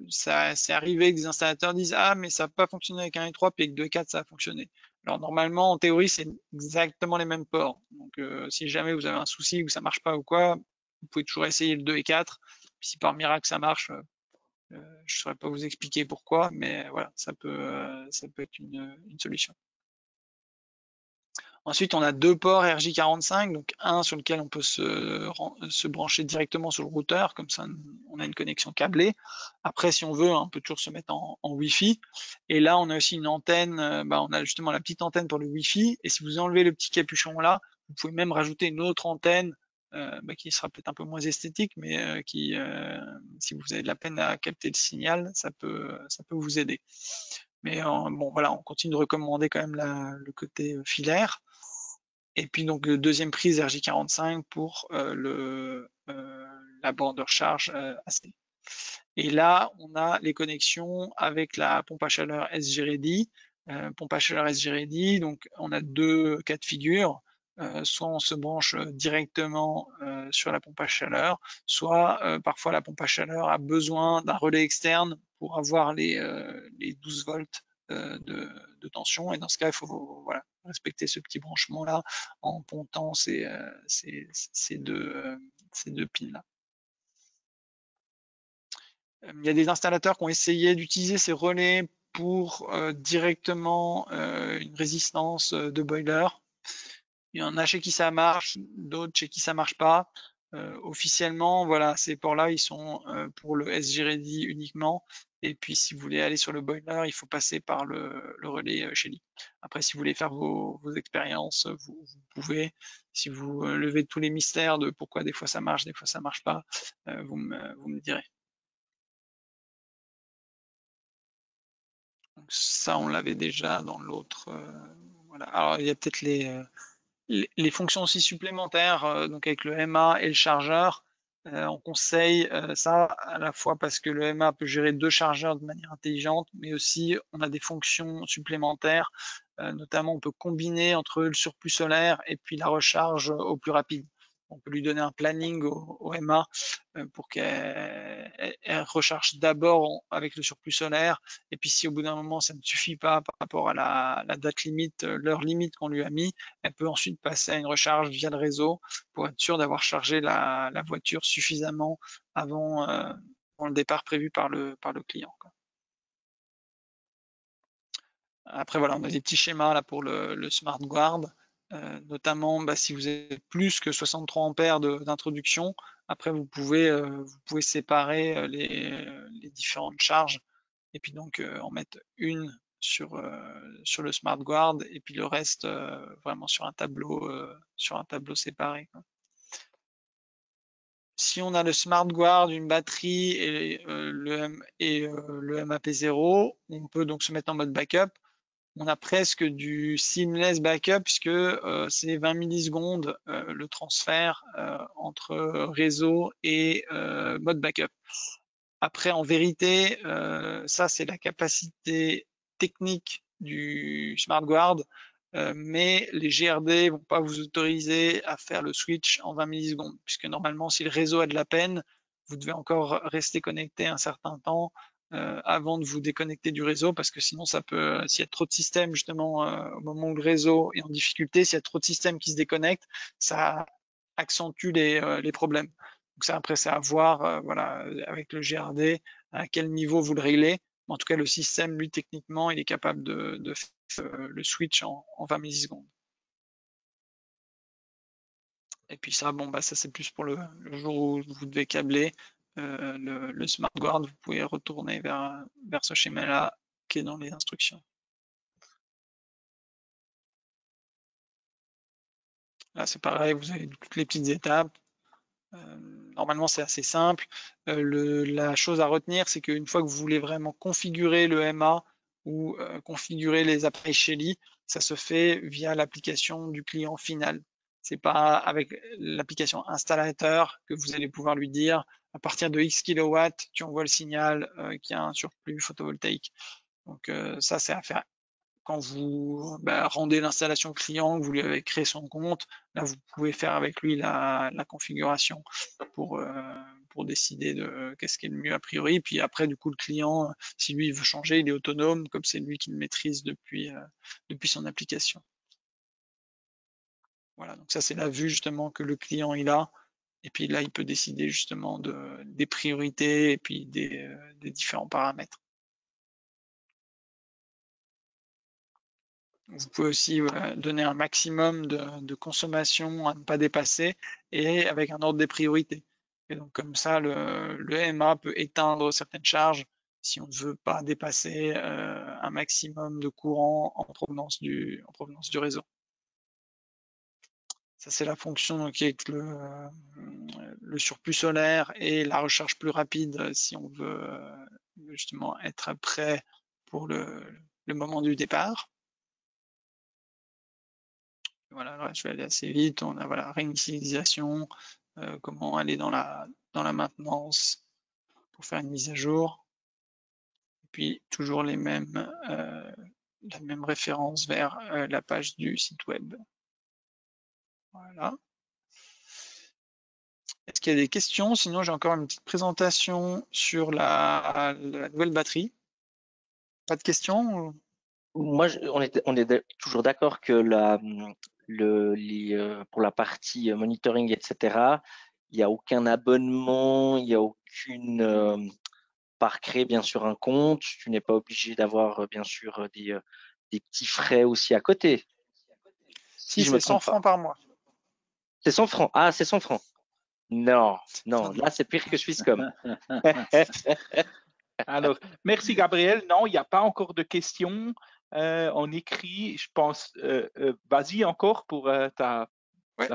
Ça c'est arrivé que des installateurs disent ah mais ça n'a pas fonctionné avec un et 3 puis avec 2 et 4 ça a fonctionné. Alors normalement en théorie c'est exactement les mêmes ports. Donc si jamais vous avez un souci ou ça marche pas ou quoi, vous pouvez toujours essayer le 2 et 4. Puis si par miracle ça marche, je ne saurais pas vous expliquer pourquoi, mais voilà, ça peut être une solution. Ensuite, on a deux ports RJ45, donc un sur lequel on peut se brancher directement sur le routeur, comme ça on a une connexion câblée. Après, si on veut, on peut toujours se mettre en Wi-Fi. Et là, on a aussi une antenne, on a justement la petite antenne pour le Wi-Fi. Et si vous enlevez le petit capuchon là, vous pouvez même rajouter une autre antenne qui sera peut-être un peu moins esthétique, mais qui, si vous avez de la peine à capter le signal, ça peut vous aider. Mais bon, voilà, on continue de recommander quand même le côté filaire. Et puis donc deuxième prise RJ45 pour la borne de recharge AC. Et là, on a les connexions avec la pompe à chaleur SG Ready. Pompe à chaleur SG Ready, donc on a deux cas de figure. Soit on se branche directement sur la pompe à chaleur, soit parfois la pompe à chaleur a besoin d'un relais externe pour avoir les 12 volts de tension. Et dans ce cas, il faut voilà, respecter ce petit branchement-là en pontant ces deux pins-là. Il y a des installateurs qui ont essayé d'utiliser ces relais pour directement une résistance de boiler. Il y en a chez qui ça marche, d'autres chez qui ça marche pas. Officiellement, voilà, ces ports-là, ils sont pour le SG Ready uniquement. Et puis, si vous voulez aller sur le boiler, il faut passer par le relais Shelly. Après, si vous voulez faire vos expériences, vous pouvez. Si vous levez tous les mystères de pourquoi des fois ça marche, des fois ça marche pas, vous me direz. Donc ça, on l'avait déjà dans l'autre. Voilà. Alors, il y a peut-être les fonctions aussi supplémentaires, donc avec le MA et le chargeur. On conseille ça à la fois parce que le MA peut gérer deux chargeurs de manière intelligente, mais aussi on a des fonctions supplémentaires. Notamment, on peut combiner entre le surplus solaire et puis la recharge au plus rapide. On peut lui donner un planning au MA pour qu'elle recharge d'abord avec le surplus solaire. Et puis si au bout d'un moment ça ne suffit pas par rapport à la date limite, l'heure limite qu'on lui a mis, elle peut ensuite passer à une recharge via le réseau pour être sûr d'avoir chargé la voiture suffisamment avant le départ prévu par le client, quoi. Après voilà, on a des petits schémas là pour le Smart Guard. Notamment si vous avez plus que 63 ampères d'introduction, après vous pouvez séparer les différentes charges et puis donc en mettre une sur le Smart Guard et puis le reste vraiment sur un tableau séparé, quoi. Si on a le Smart Guard, une batterie et le MAP0, on peut donc se mettre en mode backup. On a presque du seamless backup puisque c'est 20 millisecondes le transfert entre réseau et mode backup. Après, en vérité, ça c'est la capacité technique du Smart Guard, mais les GRD vont pas vous autoriser à faire le switch en 20 millisecondes, puisque normalement, si le réseau a de la peine, vous devez encore rester connecté un certain temps avant de vous déconnecter du réseau, parce que sinon ça peut, s'il y a trop de systèmes justement au moment où le réseau est en difficulté, s'il y a trop de systèmes qui se déconnectent, ça accentue les problèmes. Donc ça après c'est à voir voilà avec le GRD à quel niveau vous le réglez. En tout cas le système lui techniquement il est capable de faire le switch en 20 millisecondes. Et puis ça bon ça c'est plus pour le jour où vous devez câbler le Smart Guard, vous pouvez retourner vers ce schéma là qui est dans les instructions. Là c'est pareil, vous avez toutes les petites étapes. Normalement, c'est assez simple. La chose à retenir, c'est qu'une fois que vous voulez vraiment configurer le MA ou configurer les appareils Shelly, ça se fait via l'application du client final. C'est pas avec l'application installateur que vous allez pouvoir lui dire à partir de X kilowatts, tu envoies le signal qu'il y a un surplus photovoltaïque. Donc ça, c'est à faire quand vous rendez l'installation au client, que vous lui avez créé son compte, là vous pouvez faire avec lui la configuration pour décider de qu'est-ce qui est le mieux a priori. Puis après, du coup, le client, si lui il veut changer, il est autonome, comme c'est lui qui le maîtrise depuis son application. Voilà, donc ça c'est la vue justement que le client il a. Et puis là, il peut décider justement des priorités et puis des différents paramètres. Vous pouvez aussi donner un maximum de consommation à ne pas dépasser et avec un ordre des priorités. Et donc comme ça, le MA peut éteindre certaines charges si on ne veut pas dépasser un maximum de courant en provenance du réseau. Ça, c'est la fonction qui est le surplus solaire et la recharge plus rapide si on veut justement être prêt pour le moment du départ. Voilà, là, je vais aller assez vite. On a voilà, réinitialisation, comment aller dans la maintenance pour faire une mise à jour. Et puis toujours la même référence vers la page du site web. Voilà. Est-ce qu'il y a des questions? Sinon, j'ai encore une petite présentation sur la nouvelle batterie. Pas de questions? Moi, on est toujours d'accord que pour la partie monitoring, etc., il n'y a aucun abonnement, il n'y a aucune par créer bien sûr un compte. Tu n'es pas obligé d'avoir bien sûr des petits frais aussi à côté. Si c'est 100 francs par mois. C'est 100 francs. Ah, c'est 100 francs. Non, là c'est pire que Swisscom. Alors, merci Gabriel. Non, il n'y a pas encore de questions. On écrit, je pense, vas-y encore pour la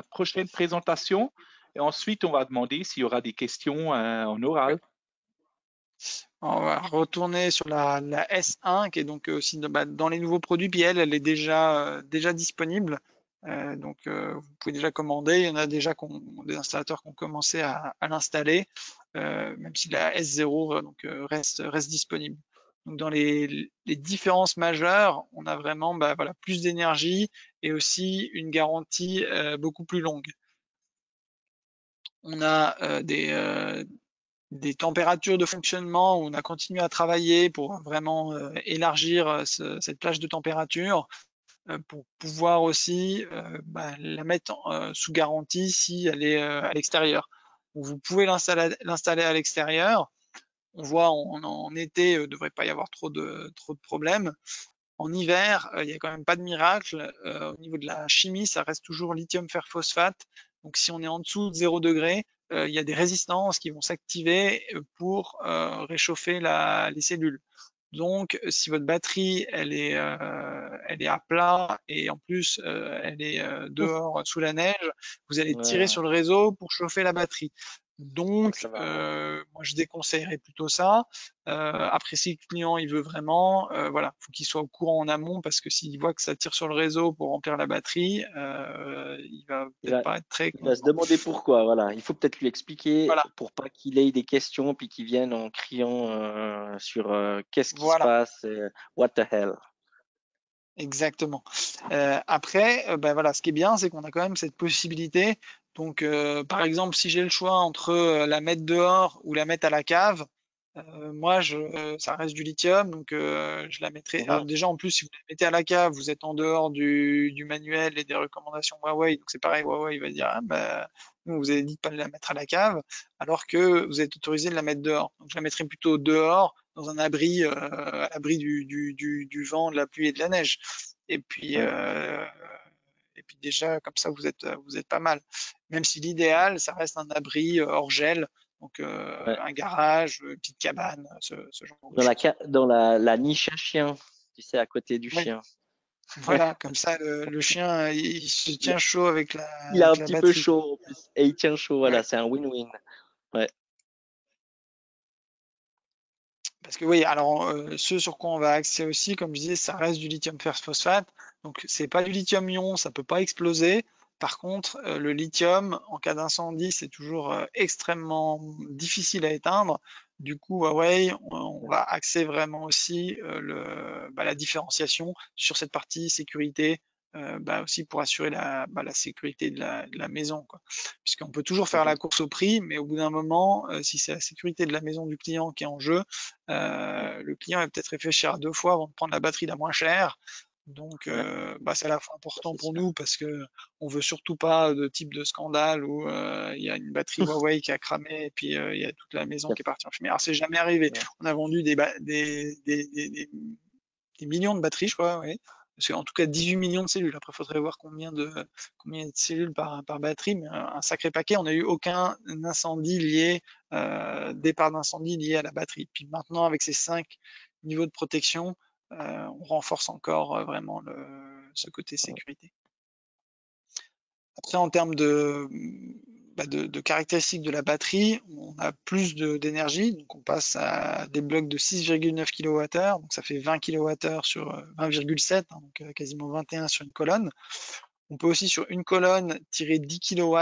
prochaine présentation. Et ensuite, on va demander s'il y aura des questions en oral. On va retourner sur la S1 qui est donc aussi dans les nouveaux produits, puis elle est déjà disponible. Donc vous pouvez déjà commander. Il y en a déjà des installateurs qui ont commencé à l'installer, même si la S0 reste disponible. Donc dans les différences majeures, on a vraiment plus d'énergie et aussi une garantie beaucoup plus longue. On a des températures de fonctionnement où on a continué à travailler pour vraiment élargir cette plage de température pour pouvoir aussi la mettre sous garantie si elle est à l'extérieur. Vous pouvez l'installer à l'extérieur. On voit en été, il ne devrait pas y avoir trop de problèmes. En hiver, il n'y a quand même pas de miracle. Au niveau de la chimie, ça reste toujours lithium fer phosphate. Donc si on est en dessous de 0 degré, il y a des résistances qui vont s'activer pour réchauffer les cellules. Donc, si votre batterie elle est à plat et en plus elle est dehors sous la neige, vous allez tirer sur le réseau pour chauffer la batterie. Donc, moi je déconseillerais plutôt ça. Après, si le client il veut vraiment, voilà, faut qu'il soit au courant en amont parce que s'il voit que ça tire sur le réseau pour remplir la batterie, il va peut-être pas être très content. Il va se demander pourquoi. Voilà, il faut peut-être lui expliquer Voilà. pour pas qu'il ait des questions puis qu'il vienne en criant sur qu'est-ce qui se passe, what the hell. Exactement. Après, voilà, ce qui est bien, c'est qu'on a quand même cette possibilité. Donc, par exemple, si j'ai le choix entre la mettre dehors ou la mettre à la cave, moi, ça reste du lithium, donc je la mettrai. Alors déjà, en plus, si vous la mettez à la cave, vous êtes en dehors du manuel et des recommandations Huawei. Donc c'est pareil, Huawei il va dire, nous, vous avez dit de pas la mettre à la cave, alors que vous êtes autorisé de la mettre dehors. Donc je la mettrai plutôt dehors, dans un abri, à l'abri du vent, de la pluie et de la neige. Et puis déjà, comme ça, vous êtes pas mal. Même si l'idéal, ça reste un abri hors gel. Donc un garage, une petite cabane, ce genre de choses. Dans la niche à chien, tu sais, à côté du chien. Voilà, comme ça le chien il se tient chaud avec la Il a un avec la petit batterie. peu chaud en plus et il tient chaud, voilà, c'est un win-win. Ouais. Parce que oui, alors ce sur quoi on va axer aussi, comme je disais, ça reste du lithium fer phosphate. Donc c'est pas du lithium ion, ça peut pas exploser. Par contre, le lithium, en cas d'incendie, c'est toujours extrêmement difficile à éteindre. Du coup, Huawei, on va axer vraiment aussi la différenciation sur cette partie sécurité, aussi pour assurer la sécurité de la maison, quoi. Puisqu'on peut toujours faire la course au prix, mais au bout d'un moment, si c'est la sécurité de la maison du client qui est en jeu, le client va peut-être réfléchir à 2 fois avant de prendre la batterie la moins chère. Donc, c'est à la fois important pour nous parce que on veut surtout pas de type de scandale où il y a une batterie Huawei qui a cramé et puis il y a toute la maison qui est partie en fumée. Alors c'est jamais arrivé. On a vendu des millions de batteries, je crois, oui. Parce qu'en tout cas 18 millions de cellules. Après, il faudrait voir combien de cellules par batterie, mais un sacré paquet. On n'a eu aucun incendie lié, départ d'incendie lié à la batterie. Puis maintenant, avec ces 5 niveaux de protection, on renforce encore vraiment ce côté sécurité. Après, en termes de caractéristiques de la batterie, on a plus d'énergie, donc on passe à des blocs de 6,9 kWh, donc ça fait 20 kWh sur 20,7, donc quasiment 21 sur une colonne. On peut aussi sur une colonne tirer 10 kW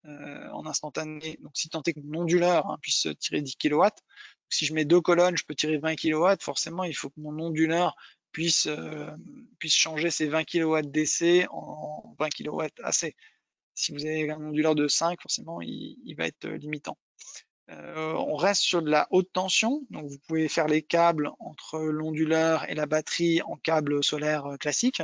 en instantané, donc si tant est que mon onduleur puisse tirer 10 kW. Si je mets 2 colonnes, je peux tirer 20 kW, forcément il faut que mon onduleur puisse changer ces 20 kW DC en 20 kW AC. Si vous avez un onduleur de 5, forcément, il va être limitant. On reste sur de la haute tension, donc vous pouvez faire les câbles entre l'onduleur et la batterie en câble solaire classique.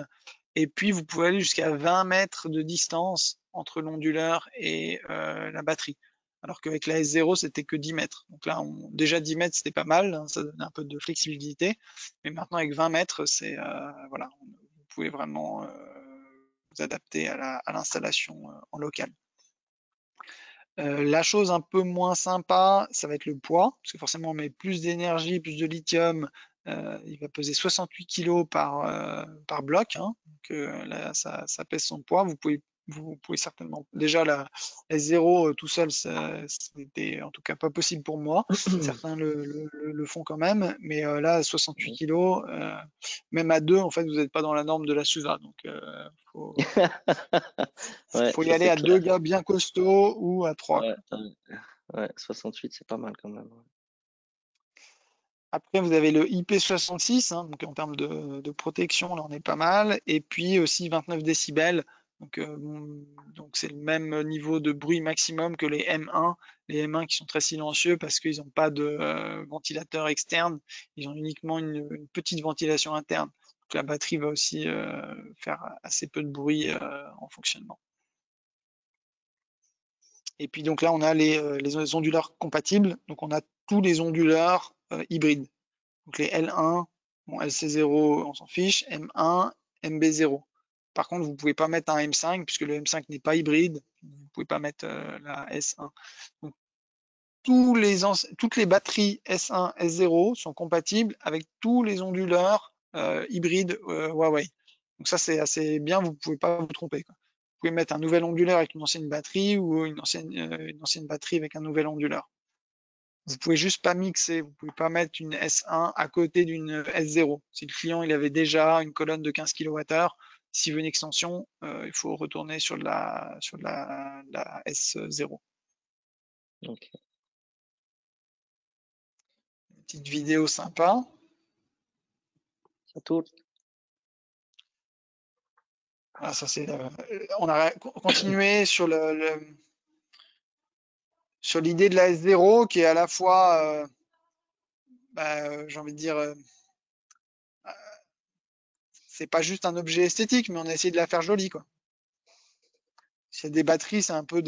Et puis, vous pouvez aller jusqu'à 20 mètres de distance entre l'onduleur et la batterie. Alors qu'avec la S0, c'était que 10 mètres. Donc là, déjà 10 mètres, c'était pas mal, hein, ça donnait un peu de flexibilité. Mais maintenant, avec 20 mètres, voilà, vous pouvez vraiment vous adapter à l'installation en local. La chose un peu moins sympa, ça va être le poids, parce que forcément on met plus d'énergie, plus de lithium, il va peser 68 kg par bloc, hein, donc là ça pèse son poids. Vous pouvez certainement, déjà la S0 tout seul, c'était en tout cas pas possible pour moi. Certains le font quand même, mais là 68 kg, même à deux, en fait vous n'êtes pas dans la norme de la SUVA, donc faut faut y aller à 2 gars bien costauds ou à 3. Ouais, 68, c'est pas mal quand même. Après, vous avez le IP66, hein, donc en termes de protection, là on est pas mal. Et puis aussi 29 décibels, donc c'est le même niveau de bruit maximum que les M1. Les M1 qui sont très silencieux parce qu'ils n'ont pas de ventilateur externe, ils ont uniquement une petite ventilation interne. Donc la batterie va aussi faire assez peu de bruit en fonctionnement. Et puis donc là, on a les onduleurs compatibles. Donc on a tous les onduleurs hybrides. Donc les L1, bon, LC0, on s'en fiche, M1, MB0. Par contre, vous ne pouvez pas mettre un M5 puisque le M5 n'est pas hybride. Vous ne pouvez pas mettre la S1. Donc, toutes les batteries S1, S0 sont compatibles avec tous les onduleurs hybrides Huawei. Donc ça, c'est assez bien, vous ne pouvez pas vous tromper, quoi. Vous pouvez mettre un nouvel onduleur avec une ancienne batterie ou une ancienne batterie avec un nouvel onduleur. Vous pouvez juste pas mixer, vous pouvez pas mettre une S1 à côté d'une S0. Si le client il avait déjà une colonne de 15 kWh, s'il veut une extension, il faut retourner sur la S0. Okay. Une petite vidéo sympa. Ça tourne. Ah, ça c'est. On a continué sur sur l'idée de la S0 qui est à la fois, j'ai envie de dire, c'est pas juste un objet esthétique, mais on a essayé de la faire jolie, quoi. S'il y a des batteries, c'est un peu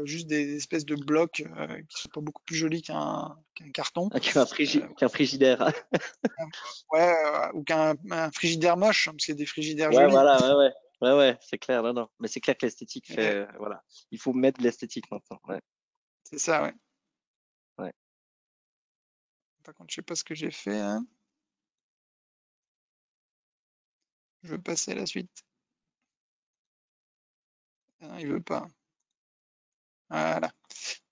juste des espèces de blocs qui sont pas beaucoup plus jolis qu'un carton. Qu'un frigidaire. Ouais, ou qu'un frigidaire moche, hein, parce qu'il y a des frigidaires Ouais, jolis. voilà, ouais, c'est clair, non. Mais c'est clair que l'esthétique fait, voilà. Il faut mettre de l'esthétique maintenant. Ouais. C'est ça, ouais. Ouais. Par contre, je sais pas ce que j'ai fait, hein. Je veux passer à la suite. Ah non, il veut pas. Voilà.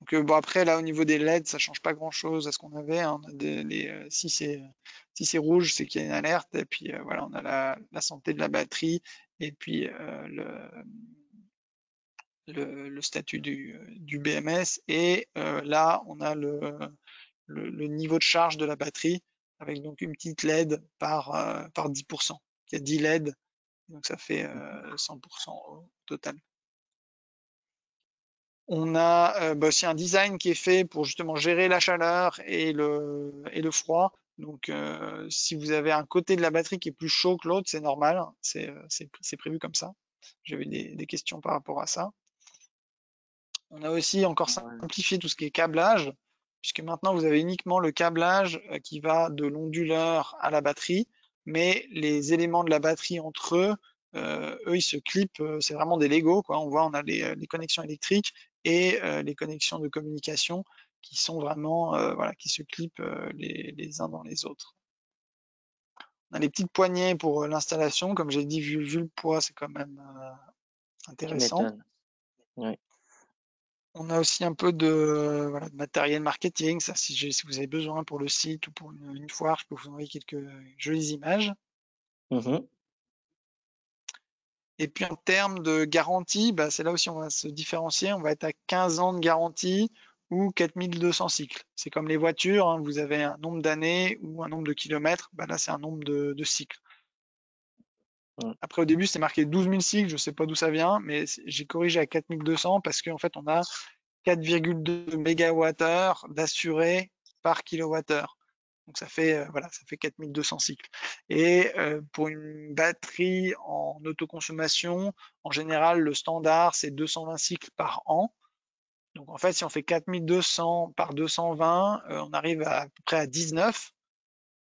Donc bon, après là au niveau des LED, ça change pas grand chose à ce qu'on avait, hein. On a si c'est rouge, c'est qu'il y a une alerte, et puis voilà, on a la santé de la batterie, et puis le statut du BMS, et là on a le niveau de charge de la batterie avec donc une petite LED par 10%. Il y a 10 LED, donc ça fait 100% au total. On a aussi un design qui est fait pour justement gérer la chaleur et le froid. Donc, si vous avez un côté de la batterie qui est plus chaud que l'autre, c'est normal, c'est prévu comme ça. J'avais des questions par rapport à ça. On a aussi encore simplifié tout ce qui est câblage, puisque maintenant vous avez uniquement le câblage qui va de l'onduleur à la batterie, mais les éléments de la batterie entre eux, eux ils se clipent, c'est vraiment des Lego, quoi. On voit, on a les connexions électriques et les connexions de communication qui sont vraiment, voilà, qui se clipent les uns dans les autres. On a les petites poignées pour l'installation, comme j'ai dit, vu le poids, c'est quand même Tu intéressant. m'étonnes. Oui. On a aussi un peu de, voilà, de matériel marketing. Ça, si vous avez besoin pour le site ou pour une foire, je peux vous envoyer quelques jolies images. Mhm. Et puis en termes de garantie, bah, c'est là aussi on va se différencier. On va être à 15 ans de garantie ou 4200 cycles. C'est comme les voitures, hein, vous avez un nombre d'années ou un nombre de kilomètres. Bah, là, c'est un nombre de cycles. Après, au début, c'est marqué 12 000 cycles. Je ne sais pas d'où ça vient, mais j'ai corrigé à 4200 parce qu'en fait, on a 4,2 mégawattheures d'assuré par kilowattheure. Donc ça fait voilà, ça fait 4200 cycles. Et pour une batterie en autoconsommation, en général, le standard c'est 220 cycles par an. Donc en fait, si on fait 4200 par 220, on arrive à peu près à 19.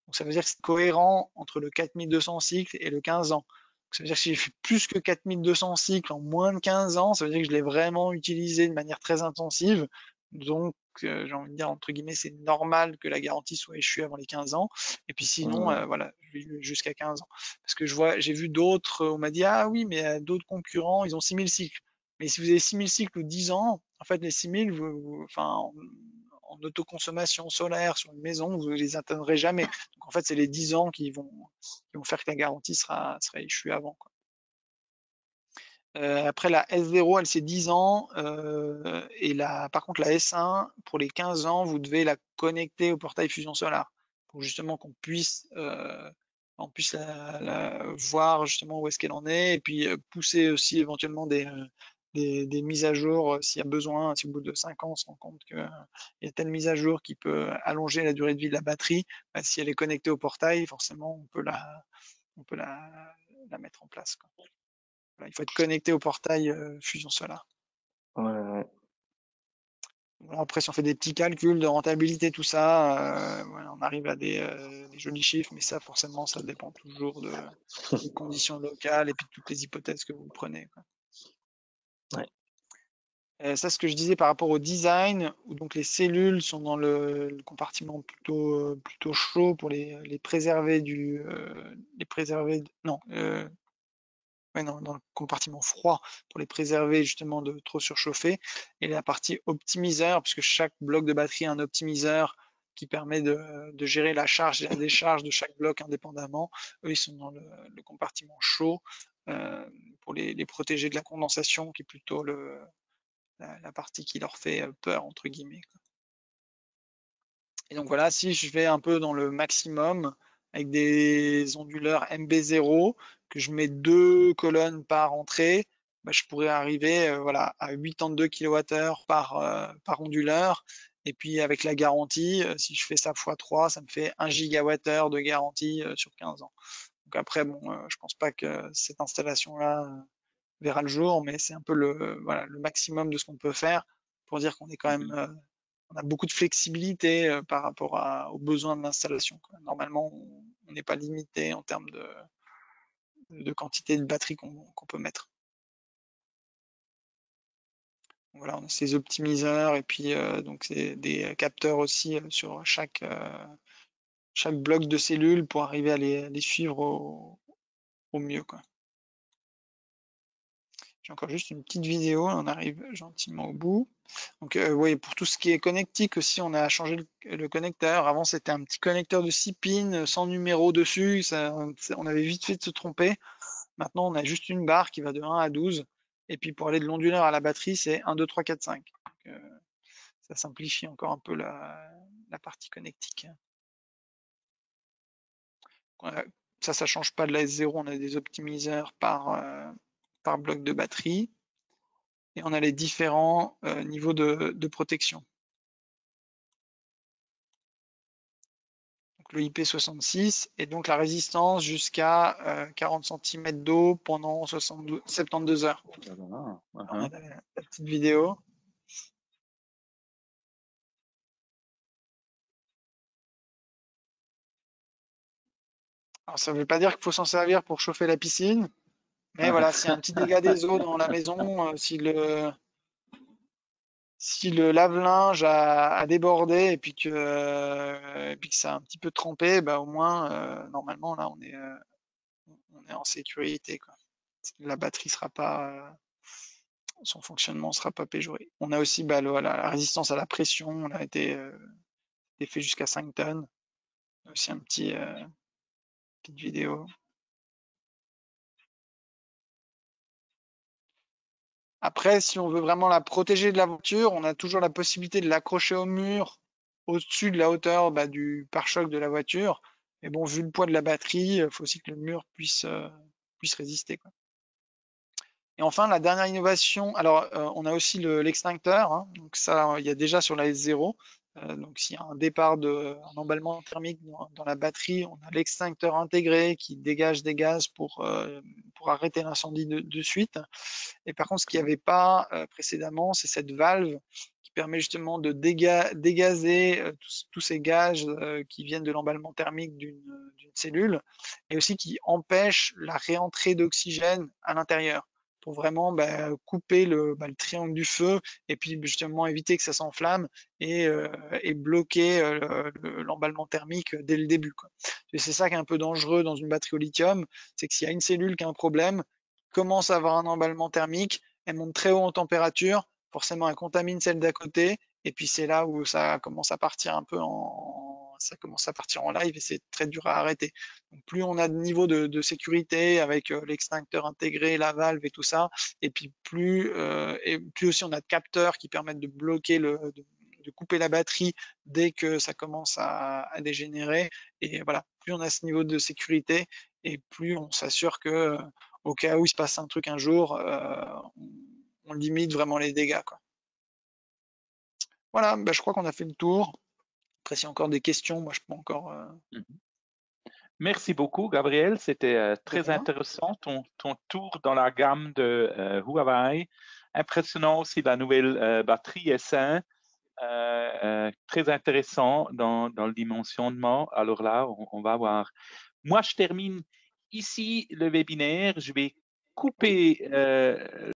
Donc ça veut dire que c'est cohérent entre le 4200 cycles et le 15 ans. Donc ça veut dire que si j'ai fait plus que 4200 cycles en moins de 15 ans, ça veut dire que je l'ai vraiment utilisé de manière très intensive. Donc j'ai envie de dire, entre guillemets, c'est normal que la garantie soit échue avant les 15 ans. Et puis sinon, voilà, jusqu'à 15 ans. Parce que j'ai vu d'autres, on m'a dit, ah oui, mais d'autres concurrents, ils ont 6000 cycles. Mais si vous avez 6000 cycles ou 10 ans, en fait, les 6000, enfin, en autoconsommation solaire sur une maison, vous ne les atteindrez jamais. Donc en fait, c'est les 10 ans qui vont faire que la garantie sera échue avant, quoi. Après la S0, elle c'est 10 ans. Et par contre, la S1, pour les 15 ans, vous devez la connecter au portail Fusion Solar pour justement qu'on puisse, voir justement où est-ce qu'elle en est et puis pousser aussi éventuellement des mises à jour s'il y a besoin. Si au bout de 5 ans, on se rend compte qu'il y a telle mise à jour qui peut allonger la durée de vie de la batterie, bah, si elle est connectée au portail, forcément, on peut la mettre en place, quoi. Voilà, il faut être connecté au portail Fusion Solar. Ouais. Voilà, après, si on fait des petits calculs de rentabilité, tout ça, voilà, on arrive à des jolis chiffres, mais ça, forcément, ça dépend toujours des conditions locales et puis de toutes les hypothèses que vous prenez, quoi. Ouais. Ça, ce que je disais par rapport au design, où donc les cellules sont dans le compartiment plutôt chaud pour les préserver dans le compartiment froid pour les préserver justement de trop surchauffer. Et la partie optimiseur, puisque chaque bloc de batterie a un optimiseur qui permet de gérer la charge et la décharge de chaque bloc indépendamment. Eux, ils sont dans le compartiment chaud pour les protéger de la condensation, qui est plutôt la partie qui leur fait peur, entre guillemets, quoi. Et donc voilà, si je vais un peu dans le maximum avec des onduleurs MB0, que je mets 2 colonnes par entrée, bah, je pourrais arriver voilà, à 82 kWh par onduleur. Et puis avec la garantie, si je fais ça x3, ça me fait 1 GWh de garantie sur 15 ans. Donc après, bon, je pense pas que cette installation-là verra le jour, mais c'est un peu voilà, le maximum de ce qu'on peut faire pour dire qu'on est quand même on a beaucoup de flexibilité par rapport aux besoins de l'installation. Normalement, on n'est pas limité en termes de quantité de batterie qu'on peut mettre. Voilà, on a ces optimiseurs et puis donc c'est des capteurs aussi sur chaque bloc de cellules pour arriver à les suivre au mieux, quoi. J'ai encore juste une petite vidéo, on arrive gentiment au bout. Donc oui, pour tout ce qui est connectique aussi, on a changé le connecteur. Avant, c'était un petit connecteur de 6 pins sans numéro dessus. On avait vite fait de se tromper. Maintenant, on a juste une barre qui va de 1 à 12. Et puis pour aller de l'onduleur à la batterie, c'est 1, 2, 3, 4, 5. Donc, ça simplifie encore un peu la partie connectique. Ça change pas de la S0, on a des optimiseurs par bloc de batterie et on a les différents niveaux de protection. Donc le IP66 et donc la résistance jusqu'à 40 cm d'eau pendant 72 heures. On a la petite vidéo. Alors, ça ne veut pas dire qu'il faut s'en servir pour chauffer la piscine, mais voilà, s'il y a un petit dégât des eaux dans la maison, si le lave-linge a débordé et puis que ça a un petit peu trempé, bah, au moins, normalement, là, on est en sécurité, quoi. La batterie sera pas, son fonctionnement sera pas péjoré. On a aussi la résistance à la pression, on a été fait jusqu'à 5 tonnes. Aussi un petite vidéo. Après, si on veut vraiment la protéger de la voiture, on a toujours la possibilité de l'accrocher au mur au-dessus de la hauteur du pare-choc de la voiture. Mais bon, vu le poids de la batterie, il faut aussi que le mur puisse résister, quoi. Et enfin, la dernière innovation, alors on a aussi l'extincteur, hein, donc ça, il y a déjà sur la S0. Donc s'il y a un départ un emballement thermique dans la batterie, on a l'extincteur intégré qui dégage des gaz pour arrêter l'incendie de suite. Et par contre, ce qu'il n'y avait pas précédemment, c'est cette valve qui permet justement de dégazer tous ces gaz qui viennent de l'emballement thermique d'une cellule et aussi qui empêche la réentrée d'oxygène à l'intérieur pour vraiment couper le triangle du feu et puis justement éviter que ça s'enflamme et bloquer l'emballement thermique dès le début, quoi. Et c'est ça qui est un peu dangereux dans une batterie au lithium, c'est que s'il y a une cellule qui a un problème, commence à avoir un emballement thermique, elle monte très haut en température, forcément elle contamine celle d'à côté, et puis c'est là où ça commence à partir un peu en live et c'est très dur à arrêter. Donc plus on a de niveau de sécurité avec l'extincteur intégré, la valve et tout ça, et puis plus aussi on a de capteurs qui permettent de bloquer de couper la batterie dès que ça commence à dégénérer. Et voilà, plus on a ce niveau de sécurité et plus on s'assure que au cas où il se passe un truc un jour, on limite vraiment les dégâts, quoi. Voilà, je crois qu'on a fait le tour. Après, s'il y a encore des questions, moi je peux encore. Merci beaucoup, Gabriel. C'était très intéressant, ton tour dans la gamme de Huawei. Impressionnant aussi la nouvelle batterie S1. Très intéressant dans le dimensionnement. Alors là, on va voir. Moi, je termine ici le webinaire. Je vais couper